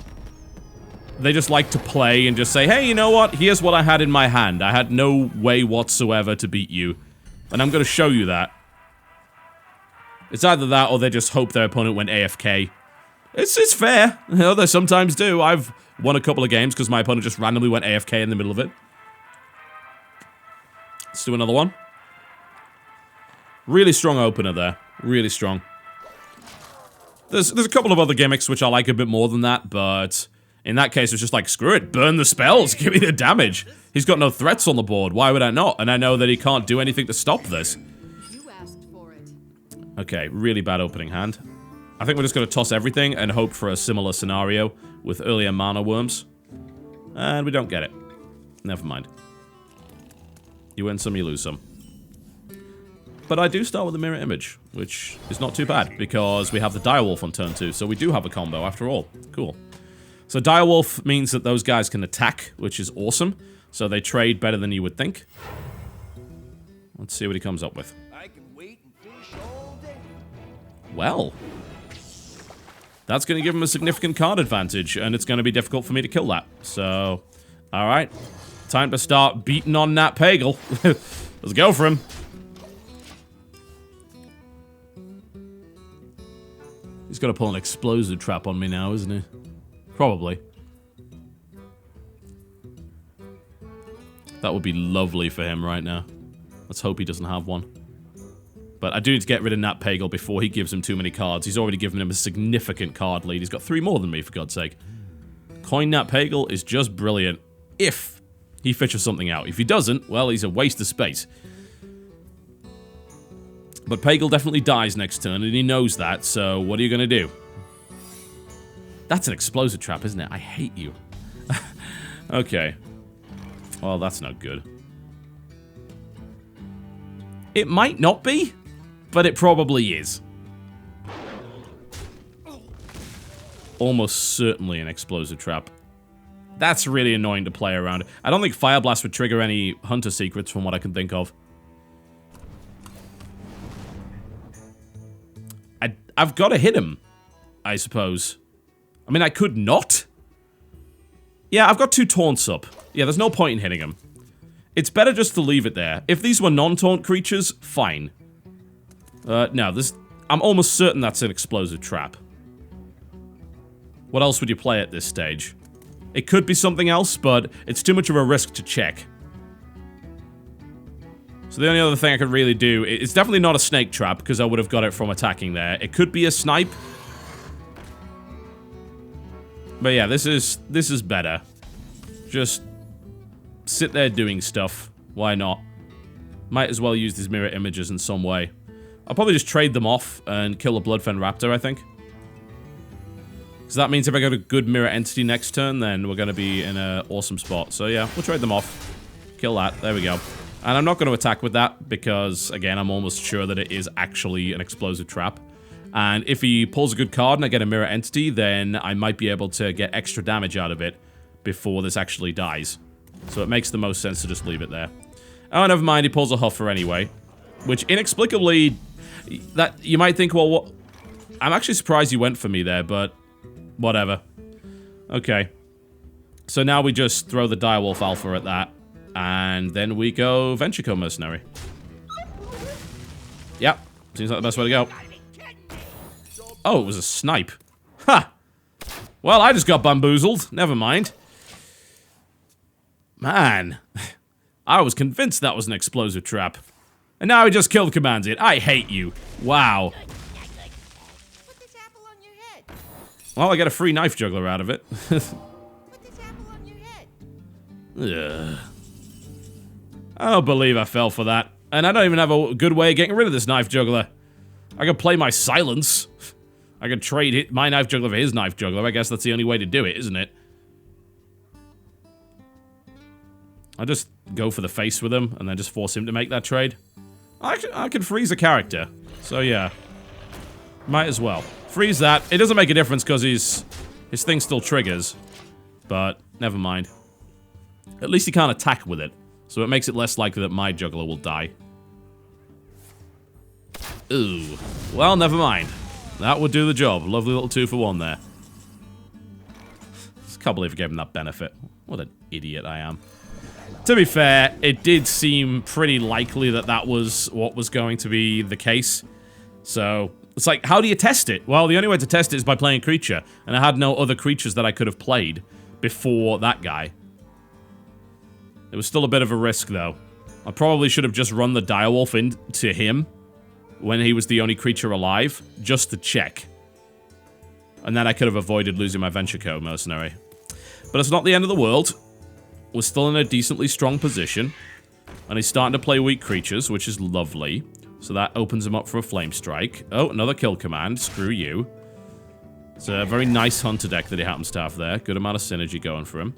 They just like to play and just say, hey, you know what? Here's what I had in my hand. I had no way whatsoever to beat you. And I'm going to show you that. It's either that or they just hope their opponent went AFK. It's fair. You know, they sometimes do. I've won a couple of games because my opponent just randomly went AFK in the middle of it. Let's do another one. Really strong opener there. Really strong. There's a couple of other gimmicks which I like a bit more than that, but... In that case, it's just like, screw it, burn the spells, give me the damage. He's got no threats on the board, why would I not? And I know that he can't do anything to stop this. You asked for it. Okay, really bad opening hand. I think we're just going to toss everything and hope for a similar scenario with earlier mana worms. And we don't get it. Never mind. You win some, you lose some. But I do start with a mirror image, which is not too bad, because we have the Direwolf on turn 2, so we do have a combo after all. Cool. So Direwolf means that those guys can attack, which is awesome. So they trade better than you would think. Let's see what he comes up with. I can wait and fish all day. Well, that's going to give him a significant card advantage, and it's going to be difficult for me to kill that. So, alright. Time to start beating on Nat Pagel. Let's go for him. He's going to pull an explosive trap on me now, isn't he? Probably. That would be lovely for him right now. Let's hope he doesn't have one. But I do need to get rid of Nat Pagel before he gives him too many cards. He's already given him a significant card lead. He's got 3 more than me, for God's sake. Coin Nat Pagel is just brilliant if he fishes something out. If he doesn't, well, he's a waste of space. But Pagel definitely dies next turn, and he knows that, so what are you going to do? That's an explosive trap, isn't it? I hate you. Okay. Well, that's not good. It might not be, but it probably is. Almost certainly an explosive trap. That's really annoying to play around. I don't think Fire Blast would trigger any Hunter Secrets from what I can think of. I've got to hit him, I suppose. I mean, I could not. Yeah, I've got 2 taunts up. Yeah, there's no point in hitting him. It's better just to leave it there. If these were non-taunt creatures, fine. No, I'm almost certain that's an explosive trap. What else would you play at this stage? It could be something else, but it's too much of a risk to check. So the only other thing I could really do... It's definitely not a snake trap, because I would have got it from attacking there. It could be a snipe. But yeah, this is better. Just sit there doing stuff. Why not? Might as well use these mirror images in some way. I'll probably just trade them off and kill a Bloodfen Raptor, I think. So that means if I get a good mirror entity next turn, then we're going to be in an awesome spot. So yeah, we'll trade them off. Kill that. There we go. And I'm not going to attack with that because, again, I'm almost sure that it is actually an explosive trap. And if he pulls a good card and I get a mirror entity, then I might be able to get extra damage out of it before this actually dies. So it makes the most sense to just leave it there. Oh, never mind, he pulls a Huffer anyway. Which, inexplicably, that you might think, well, what? I'm actually surprised you went for me there, but whatever. Okay. So now we just throw the Direwolf Alpha at that. And then we go Venture Mercenary. Yep. Seems like the best way to go. Oh, it was a snipe. Ha! Well, I just got bamboozled. Never mind. Man. I was convinced that was an explosive trap. And now he just killed commands it. I hate you. Wow. Put this apple on your head. Well, I get a free knife juggler out of it. Put this apple on your head. Ugh. I don't believe I fell for that. And I don't even have a good way of getting rid of this knife juggler. I could play my silence. I could trade my knife juggler for his knife juggler. I guess that's the only way to do it, isn't it? I'll just go for the face with him and then just force him to make that trade. I can freeze a character. So yeah. Might as well. Freeze that. It doesn't make a difference because his thing still triggers. But never mind. At least he can't attack with it. So it makes it less likely that my juggler will die. Ooh. Well, never mind. That would do the job. Lovely little 2-for-1 there. Just can't believe I gave him that benefit. What an idiot I am. To be fair, it did seem pretty likely that that was what was going to be the case. So, it's like, how do you test it? Well, the only way to test it is by playing a creature. And I had no other creatures that I could have played before that guy. It was still a bit of a risk, though. I probably should have just run the Direwolf into him when he was the only creature alive, just to check. And then I could have avoided losing my Venture Mercenary. But it's not the end of the world. We're still in a decently strong position. And he's starting to play weak creatures, which is lovely. So that opens him up for a Flame Strike. Oh, another kill command. Screw you. It's a very nice Hunter deck that he happens to have there. Good amount of synergy going for him.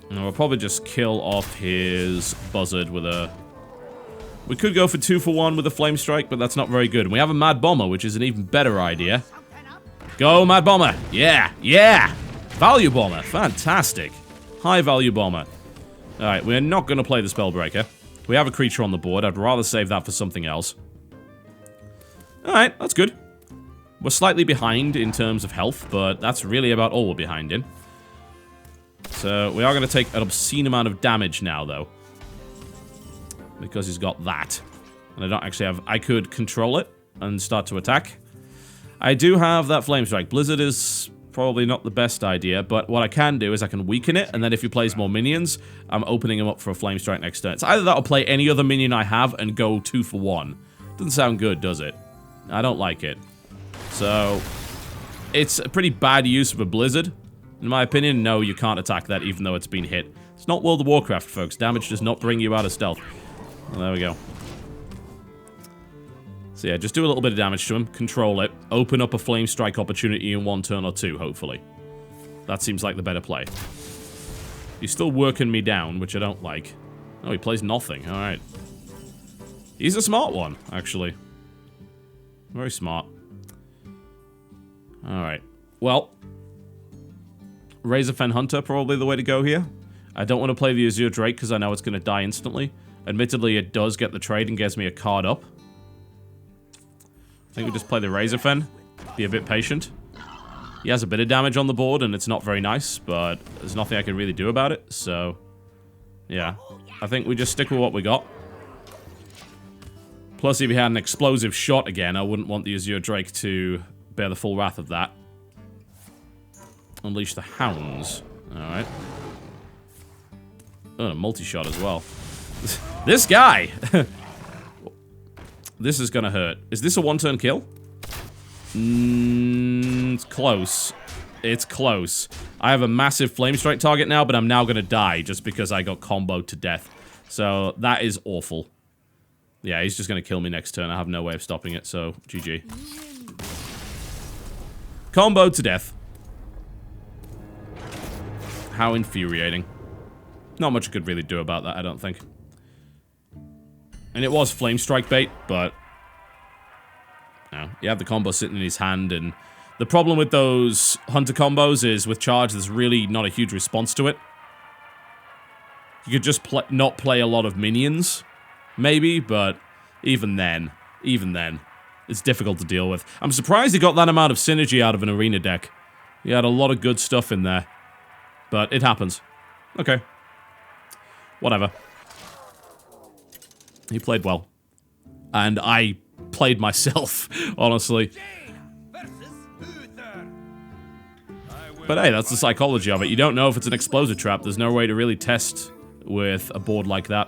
And we'll probably just kill off his Buzzard with a... We could go for 2-for-1 with a Flame Strike, but that's not very good. And we have a Mad Bomber, which is an even better idea. Go, Mad Bomber! Yeah! Yeah! Value Bomber! Fantastic. High Value Bomber. Alright, we're not going to play the Spellbreaker. We have a creature on the board. I'd rather save that for something else. Alright, that's good. We're slightly behind in terms of health, but that's really about all we're behind in. So, we are going to take an obscene amount of damage now, though. Because he's got that. And I don't actually have... I could control it and start to attack. I do have that Flame Strike. Blizzard is probably not the best idea, but what I can do is I can weaken it, and then if he plays more minions, I'm opening him up for a Flame Strike next turn. It's either that or play any other minion I have and go 2-for-1. Doesn't sound good, does it? I don't like it. So, it's a pretty bad use of a Blizzard. In my opinion, no, you can't attack that even though it's been hit. It's not World of Warcraft, folks. Damage does not bring you out of stealth. Well, there we go. So yeah, just do a little bit of damage to him, control it, open up a Flame Strike opportunity in 1 turn or 2, hopefully. That seems like the better play. He's still working me down, which I don't like. Oh, he plays nothing. Alright. He's a smart one, actually. Very smart. Alright. Well, Razorfen Hunter, probably the way to go here. I don't want to play the Azure Drake because I know it's going to die instantly. Admittedly, it does get the trade and gets me a card up. I think we just play the Razorfen. Be a bit patient. He has a bit of damage on the board, and it's not very nice, but there's nothing I can really do about it, so... Yeah. I think we just stick with what we got. Plus, if he had an explosive shot again, I wouldn't want the Azure Drake to bear the full wrath of that. Unleash the Hounds. Alright. Oh, and a multi-shot as well. This guy! This is gonna hurt. Is this a 1-turn kill? It's close. It's close. I have a massive Flame Strike target now, but I'm now gonna die just because I got comboed to death. So, that is awful. Yeah, he's just gonna kill me next turn. I have no way of stopping it, so GG. Comboed to death. How infuriating. Not much I could really do about that, I don't think. And it was Flame Strike bait, but... No, you have the combo sitting in his hand, and... The problem with those Hunter combos is, with charge, there's really not a huge response to it. You could just not play a lot of minions, maybe, but even then, it's difficult to deal with. I'm surprised he got that amount of synergy out of an arena deck. He had a lot of good stuff in there, but it happens. Okay. Whatever. He played well. And I played myself, honestly. But hey, that's the psychology of it. You don't know if it's an explosive trap. There's no way to really test with a board like that.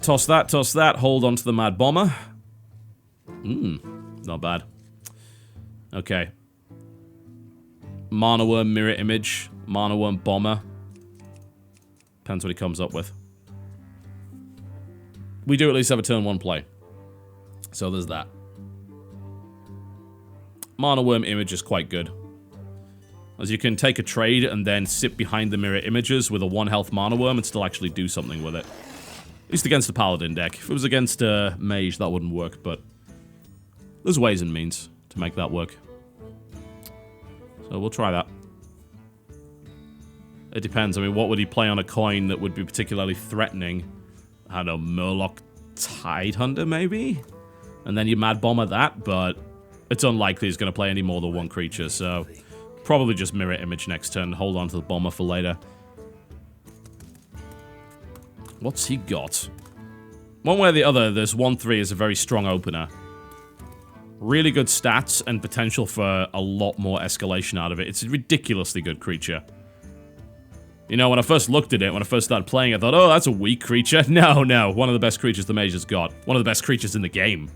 Toss that, hold on to the Mad Bomber. Not bad. Okay. Mana Worm, Mirror Image, Mana Worm, Bomber. Depends what he comes up with. We do at least have a turn 1 play. So there's that. Mana Worm Image is quite good. As you can take a trade and then sit behind the mirror images with a 1 health Mana Worm and still actually do something with it. At least against the Paladin deck. If it was against a Mage, that wouldn't work, but... There's ways and means to make that work. So we'll try that. It depends. I mean, what would he play on a coin that would be particularly threatening? I don't know, Murloc Tidehunter, maybe? And then you Mad Bomber that, but... It's unlikely he's going to play any more than 1 creature, so... Probably just Mirror Image next turn. Hold on to the Bomber for later. What's he got? One way or the other, this 1-3 is a very strong opener. Really good stats and potential for a lot more escalation out of it. It's a ridiculously good creature. You know, when I first looked at it, when I first started playing, I thought, oh, that's a weak creature. No, no. One of the best creatures the Mage has got. One of the best creatures in the game.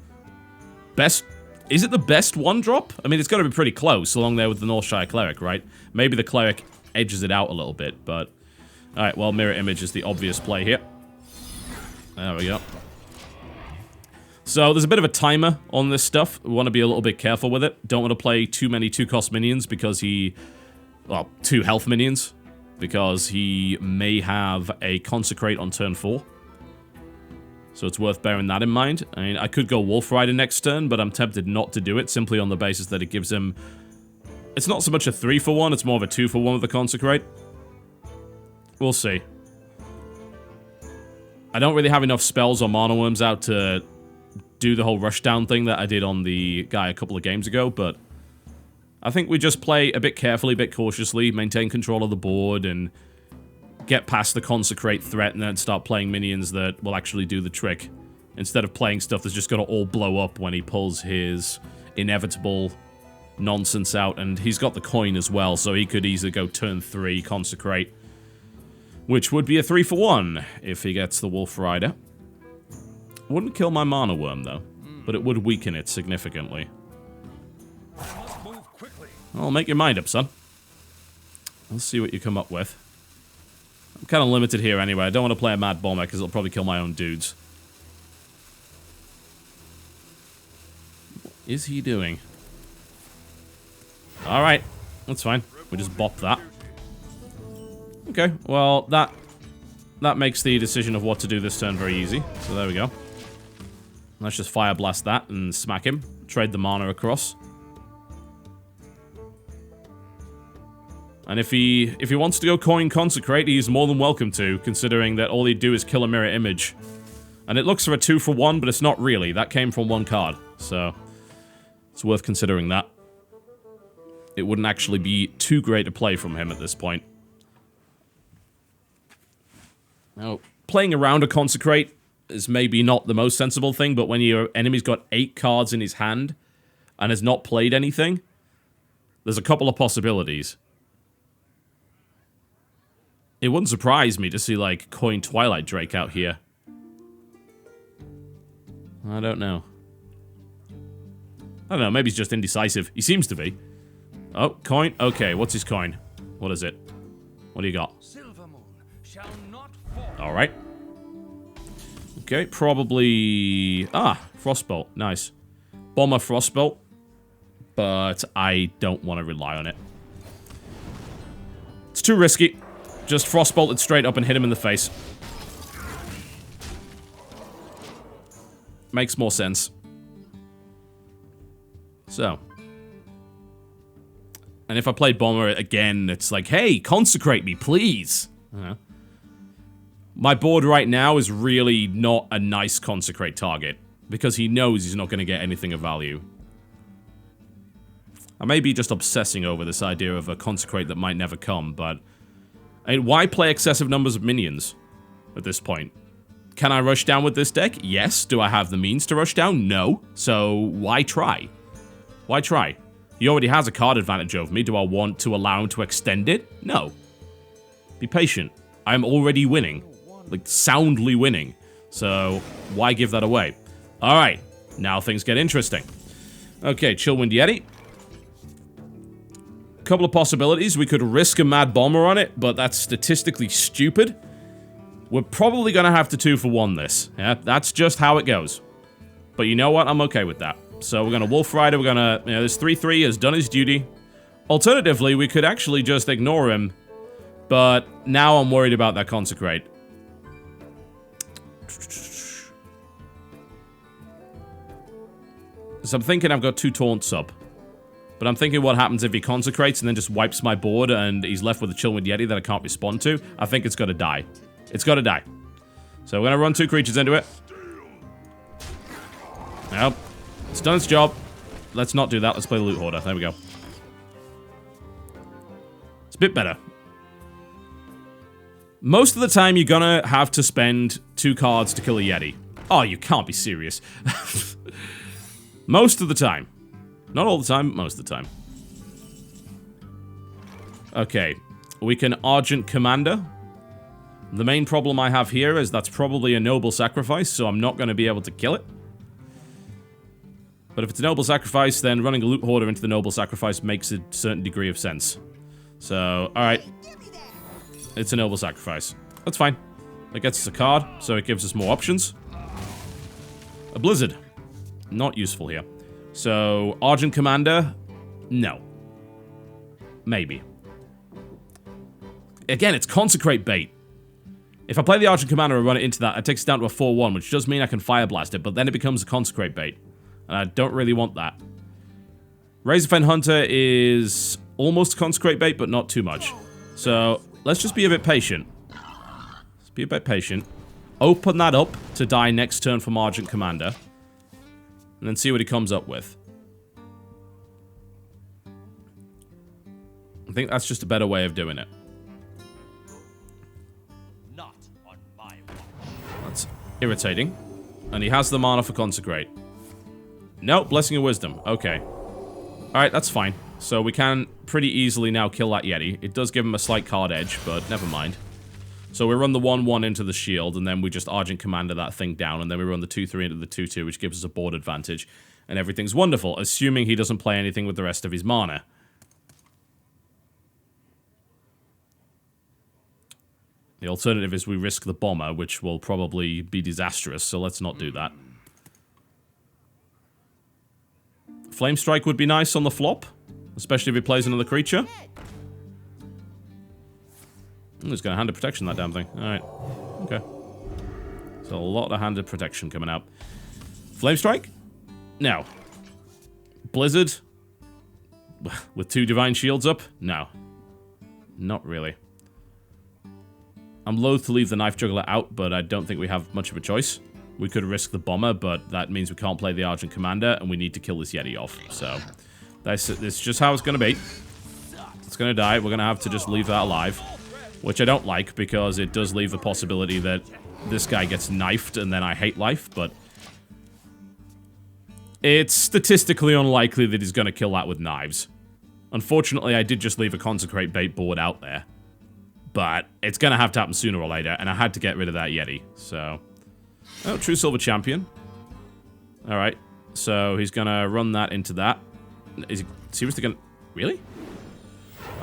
Best... Is it the best 1-drop? I mean, it's got to be pretty close, along there with the Northshire Cleric, right? Maybe the Cleric edges it out a little bit, but... Alright, well, Mirror Image is the obvious play here. There we go. So, there's a bit of a timer on this stuff. We want to be a little bit careful with it. Don't want to play too many 2-cost minions because he... Well, 2 health minions. Because he may have a Consecrate on turn 4. So it's worth bearing that in mind. I mean, I could go Wolf Rider next turn, but I'm tempted not to do it, simply on the basis that it gives him... It's not so much a 3-for-1, it's more of a 2-for-1 with the Consecrate. We'll see. I don't really have enough spells or Mana Worms out to do the whole rushdown thing that I did on the guy a couple of games ago, but... I think we just play a bit carefully, a bit cautiously, maintain control of the board, and... get past the Consecrate threat and then start playing minions that will actually do the trick. Instead of playing stuff that's just gonna all blow up when he pulls his inevitable nonsense out. And he's got the coin as well, so he could easily go turn 3, Consecrate. Which would be a 3-for-1 if he gets the Wolf Rider. Wouldn't kill my Mana Worm, though. But it would weaken it significantly. Well, make your mind up, son. Let's see what you come up with. I'm kind of limited here anyway. I don't want to play a Mad Bomber because it'll probably kill my own dudes. What is he doing? Alright. That's fine. We just bop that. Okay. Well, that makes the decision of what to do this turn very easy. So there we go. Let's just Fire Blast that and smack him. Trade the mana across. And if he wants to go Coin Consecrate, he's more than welcome to, considering that all he'd do is kill a Mirror Image. And it looks for a 2-for-1, but it's not really. That came from 1 card, so it's worth considering that. It wouldn't actually be too great a play from him at this point. Now, playing around a Consecrate is maybe not the most sensible thing, but when your enemy's got 8 cards in his hand and has not played anything, there's a couple of possibilities. It wouldn't surprise me to see, like, Coin Twilight Drake out here. I don't know. I don't know, maybe he's just indecisive. He seems to be. Oh, coin? Okay, what's his coin? What is it? What do you got? Alright. Okay, probably... Ah, Frostbolt. Nice. Bomber Frostbolt. But I don't want to rely on it. It's too risky. Just Frostbolt it straight up and hit him in the face. Makes more sense. So. And if I played Bomber again, it's like, hey, consecrate me, please. My board right now is really not a nice consecrate target. Because he knows he's not going to get anything of value. I may be just obsessing over this idea of a consecrate that might never come, but... I mean, why play excessive numbers of minions at this point? Can I rush down with this deck? Yes. Do I have the means to rush down? No. So, why try? Why try? He already has a card advantage over me. Do I want to allow him to extend it? No. Be patient. I'm already winning. Like, soundly winning. So, why give that away? Alright. Now things get interesting. Okay, Chillwind Yeti. Couple of possibilities. We could risk a Mad Bomber on it, but that's statistically stupid. We're probably going to have to 2-for-1 this. Yeah, that's just how it goes. But you know what? I'm okay with that. So we're going to Wolf Rider. We're going to... You know, this 3-3 has done his duty. Alternatively, we could actually just ignore him. But now I'm worried about that Consecrate. So I'm thinking I've got 2 taunts up. But I'm thinking what happens if he consecrates and then just wipes my board and he's left with a Chillwind Yeti that I can't respond to. I think it's got to die. It's got to die. So we're going to run 2 creatures into it. Nope. It's done its job. Let's not do that. Let's play the Loot Hoarder. There we go. It's a bit better. Most of the time, you're going to have to spend 2 cards to kill a Yeti. Oh, you can't be serious. Most of the time. Not all the time, most of the time. Okay. We can Argent Commander. The main problem I have here is that's probably a Noble Sacrifice, so I'm not going to be able to kill it. But if it's a Noble Sacrifice, then running a Loot Hoarder into the Noble Sacrifice makes a certain degree of sense. So, alright. It's a Noble Sacrifice. That's fine. It gets us a card, so it gives us more options. A Blizzard. Not useful here. So, Argent Commander? No. Maybe. Again, it's Consecrate bait. If I play the Argent Commander and run it into that, it takes it down to a 4-1, which does mean I can Fire Blast it, but then it becomes a Consecrate bait. And I don't really want that. Razorfen Hunter is almost Consecrate bait, but not too much. So, let's just be a bit patient. Let's be a bit patient. Open that up to die next turn from Argent Commander. And then see what he comes up with. I think that's just a better way of doing it. Not on my watch. That's irritating. And he has the mana for Consecrate. Nope, Blessing of Wisdom. Okay. Alright, that's fine. So we can pretty easily now kill that Yeti. It does give him a slight card edge, but never mind. So we run the 1-1 into the shield, and then we just Argent Commander that thing down, and then we run the 2-3 into the 2-2, which gives us a board advantage. And everything's wonderful, assuming he doesn't play anything with the rest of his mana. The alternative is we risk the Bomber, which will probably be disastrous, so let's not do that. Flame Strike would be nice on the flop, especially if he plays another creature. He's got a Hand of Protection, that damn thing. Alright. Okay. So a lot of Hand of Protection coming out. Flame Strike? No. Blizzard? With 2 Divine Shields up? No. Not really. I'm loath to leave the Knife Juggler out, but I don't think we have much of a choice. We could risk the Bomber, but that means we can't play the Argent Commander, and we need to kill this Yeti off. So, that's just how it's going to be. It's going to die. We're going to have to just leave that alive. Which I don't like, because it does leave the possibility that this guy gets knifed, and then I hate life, but... It's statistically unlikely that he's going to kill that with knives. Unfortunately, I did just leave a Consecrate bait board out there. But it's going to have to happen sooner or later, and I had to get rid of that Yeti, so... Oh, True Silver Champion. Alright, so he's going to run that into that. Is he seriously going to... Really?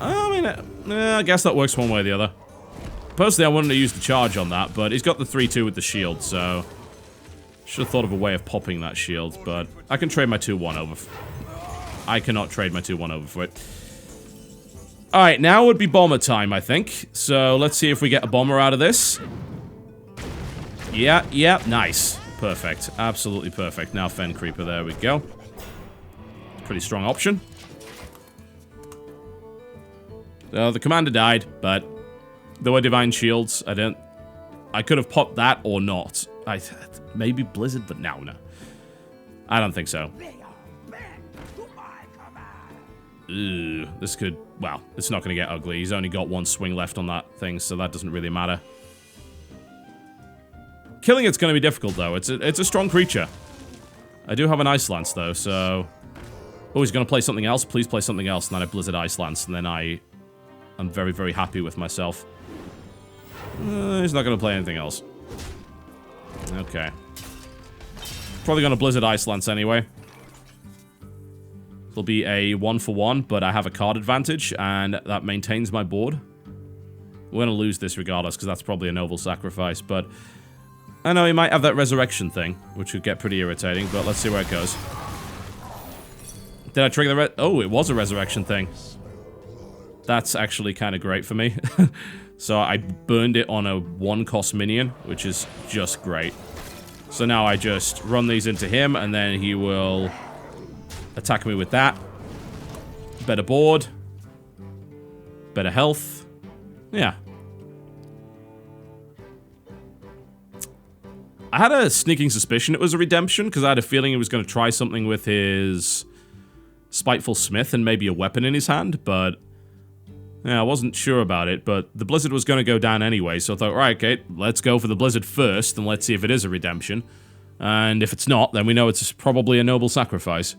I mean, I guess that works one way or the other. Personally, I wanted to use the charge on that, but he's got the 3-2 with the shield, so... Should have thought of a way of popping that shield, but I can trade my 2-1 over. I cannot trade my 2-1 over for it. Alright, now would be bomber time, I think. So, let's see if we get a bomber out of this. Yeah, nice. Perfect. Absolutely perfect. Now Fen Creeper, there we go. Pretty strong option. So, the commander died, but there were Divine Shields. I could have popped that or not. Maybe Blizzard, but no. I don't think so. Ooh, this could... Well, it's not going to get ugly. He's only got one swing left on that thing, so that doesn't really matter. Killing it's going to be difficult, though. It's a strong creature. I do have an Ice Lance, though, so... Oh, he's going to play something else? Please play something else, and then I Blizzard Ice Lance, and then I'm very, very happy with myself. He's not going to play anything else. Okay. Probably going to Blizzard Ice Lance anyway. It'll be a 1-for-1, but I have a card advantage, and that maintains my board. We're going to lose this regardless, because that's probably a noble sacrifice, but... I know he might have that resurrection thing, which would get pretty irritating, but let's see where it goes. Did I trigger the Oh, it was a resurrection thing. That's actually kind of great for me. So I burned it on a 1-cost minion, which is just great. So now I just run these into him, and then he will attack me with that. Better board. Better health. Yeah. I had a sneaking suspicion it was a redemption, because I had a feeling he was going to try something with his Spiteful Smith and maybe a weapon in his hand, but... Yeah, I wasn't sure about it, but the Blizzard was going to go down anyway, so I thought, right, okay, let's go for the Blizzard first, and let's see if it is a redemption. And if it's not, then we know it's probably a noble sacrifice.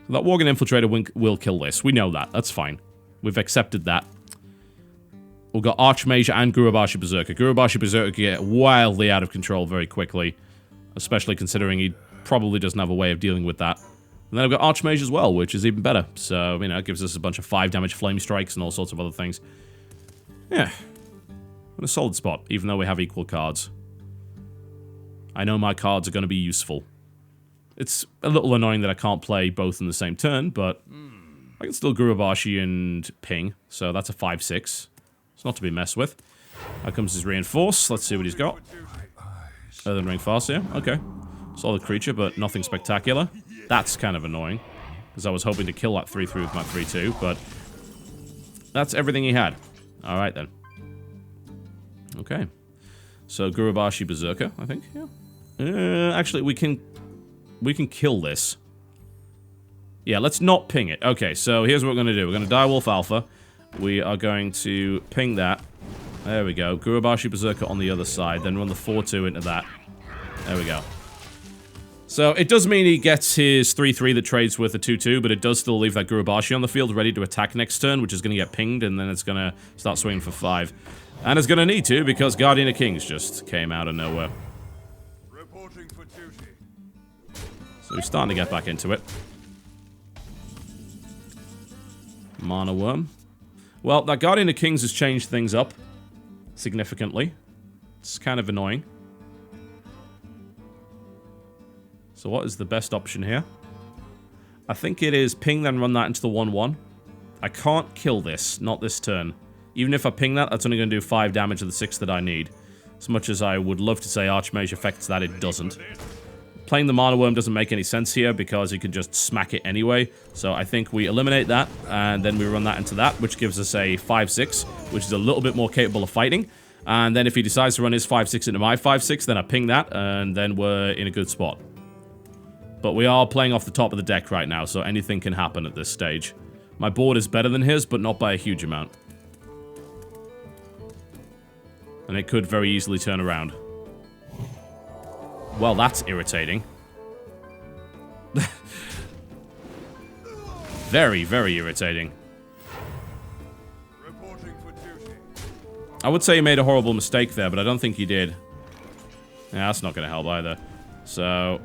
That Worgen Infiltrator will kill this. We know that. That's fine. We've accepted that. We've got Archmage and Gurubashi Berserker. Gurubashi Berserker can get wildly out of control very quickly, especially considering he probably doesn't have a way of dealing with that. And then I've got Archmage as well, which is even better. So, you know, it gives us a bunch of 5 damage flame strikes and all sorts of other things. Yeah. In a solid spot, even though we have equal cards. I know my cards are going to be useful. It's a little annoying that I can't play both in the same turn, but I can still Gurubashi and ping, so that's a 5-6. It's not to be messed with. Here comes his Reinforce. Let's see what he's got. Earthen Ring Farseer. Okay. Solid creature, but nothing spectacular. That's kind of annoying, because I was hoping to kill that 3-3 with my 3-2, but that's everything he had. Alright then. Okay. So, Gurubashi Berserker, I think, yeah. Actually, we can kill this. Yeah, let's not ping it. Okay, so here's what we're going to do. We're going to Direwolf Alpha. We are going to ping that. There we go. Gurubashi Berserker on the other side, then run the 4-2 into that. There we go. So, it does mean he gets his 3-3 that trades with a 2-2, but it does still leave that Gurubashi on the field ready to attack next turn, which is going to get pinged, and then it's going to start swinging for 5. And it's going to need to, because Guardian of Kings just came out of nowhere. Reporting for duty. So he's starting to get back into it. Mana Worm. Well, that Guardian of Kings has changed things up significantly. It's kind of annoying. So what is the best option here? I think it is ping, then run that into the 1-1. I can't kill this, not this turn. Even if I ping that, that's only going to do 5 damage to the 6 that I need. As much as I would love to say Archmage affects that, it doesn't. Playing the Mana Worm doesn't make any sense here, because you can just smack it anyway. So I think we eliminate that, and then we run that into that, which gives us a 5-6, which is a little bit more capable of fighting. And then if he decides to run his 5-6 into my 5-6, then I ping that, and then we're in a good spot. But we are playing off the top of the deck right now, so anything can happen at this stage. My board is better than his, but not by a huge amount. And it could very easily turn around. Well, that's irritating. Very, very irritating. Reporting for duty. I would say he made a horrible mistake there, but I don't think he did. Yeah, that's not going to help either. So...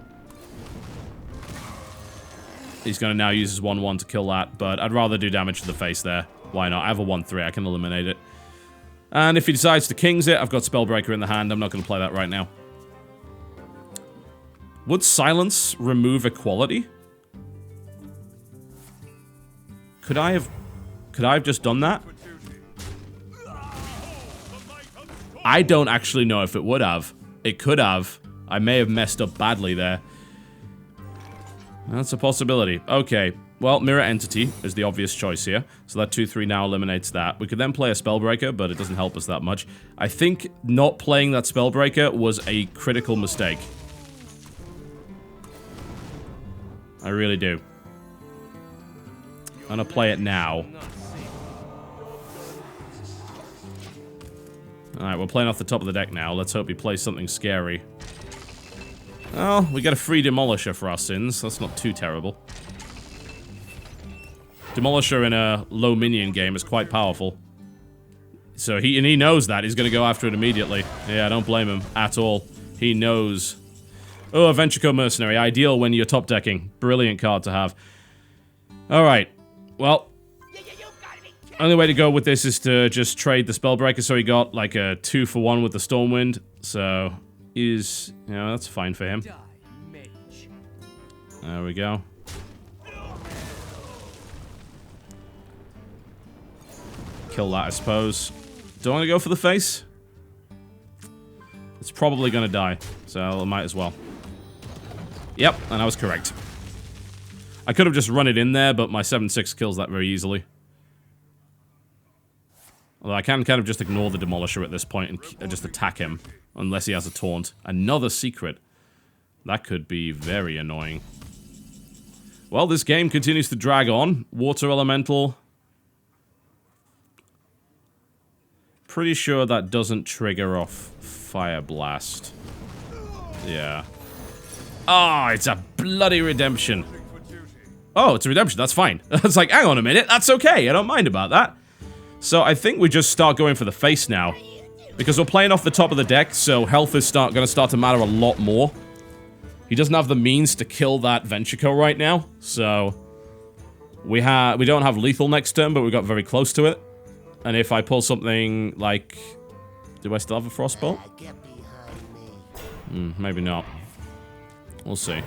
he's going to now use his 1-1 to kill that, but I'd rather do damage to the face there. Why not? I have a 1-3, I can eliminate it. And if he decides to Kings it, I've got Spellbreaker in the hand. I'm not going to play that right now. Would Silence remove Equality? Could I have just done that? I don't actually know if it would have. It could have. I may have messed up badly there. That's a possibility. Okay. Well, Mirror Entity is the obvious choice here. So that 2-3 now eliminates that. We could then play a Spellbreaker, but it doesn't help us that much. I think not playing that Spellbreaker was a critical mistake. I really do. I'm gonna play it now. Alright, we're playing off the top of the deck now. Let's hope he plays something scary. Well, we get a free Demolisher for our sins. That's not too terrible. Demolisher in a low minion game is quite powerful. So he knows that. He's going to go after it immediately. Yeah, I don't blame him at all. He knows. Oh, a Ventrico Mercenary. Ideal when you're top decking. Brilliant card to have. Alright. Well, only way to go with this is to just trade the Spellbreaker, so he got like a 2-for-1 with the Stormwind. So, you know, that's fine for him. There we go. Kill that, I suppose. Don't want to go for the face. It's probably going to die, so I might as well. Yep, and I was correct. I could have just run it in there, but my 7-6 kills that very easily. Although I can kind of just ignore the Demolisher at this point and just attack him. Unless he has a taunt. Another secret. That could be very annoying. Well, this game continues to drag on. Water Elemental. Pretty sure that doesn't trigger off Fire Blast. Yeah. Oh, it's a bloody redemption. Oh, it's a redemption. That's fine. It's like, hang on a minute. That's okay. I don't mind about that. So I think we just start going for the face now. Because we're playing off the top of the deck, so health is going to start to matter a lot more. He doesn't have the means to kill that Ventrico right now, so we don't have lethal next turn, but we got very close to it. And if I pull something like, do I still have a Frostbolt? Maybe not. We'll see. I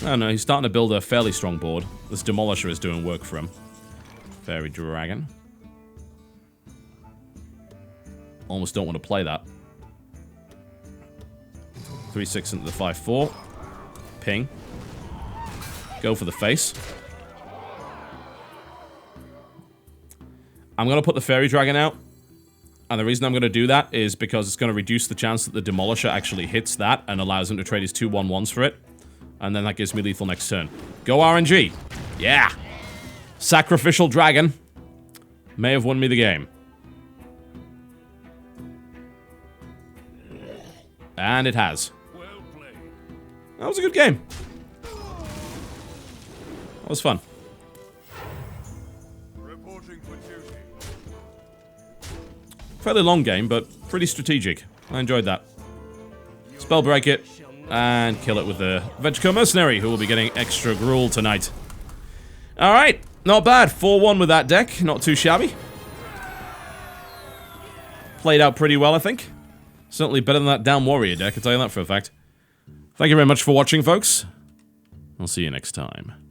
don't know, he's starting to build a fairly strong board. This Demolisher is doing work for him. Fairy Dragon. Almost don't want to play that. 3-6 into the 5-4. Ping. Go for the face. I'm going to put the Fairy Dragon out. And the reason I'm going to do that is because it's going to reduce the chance that the Demolisher actually hits that and allows him to trade his 2/1/1s for it. And then that gives me lethal next turn. Go RNG. Yeah. Sacrificial Dragon. May have won me the game. And it has. That was a good game. That was fun. Fairly long game, but pretty strategic. I enjoyed that. Spellbreak it, and kill it with the Ventrico Mercenary, who will be getting extra gruel tonight. Alright, not bad. 4-1 with that deck, not too shabby. Played out pretty well, I think. Certainly better than that Down Warrior deck, I'll tell you that for a fact. Thank you very much for watching, folks. I'll see you next time.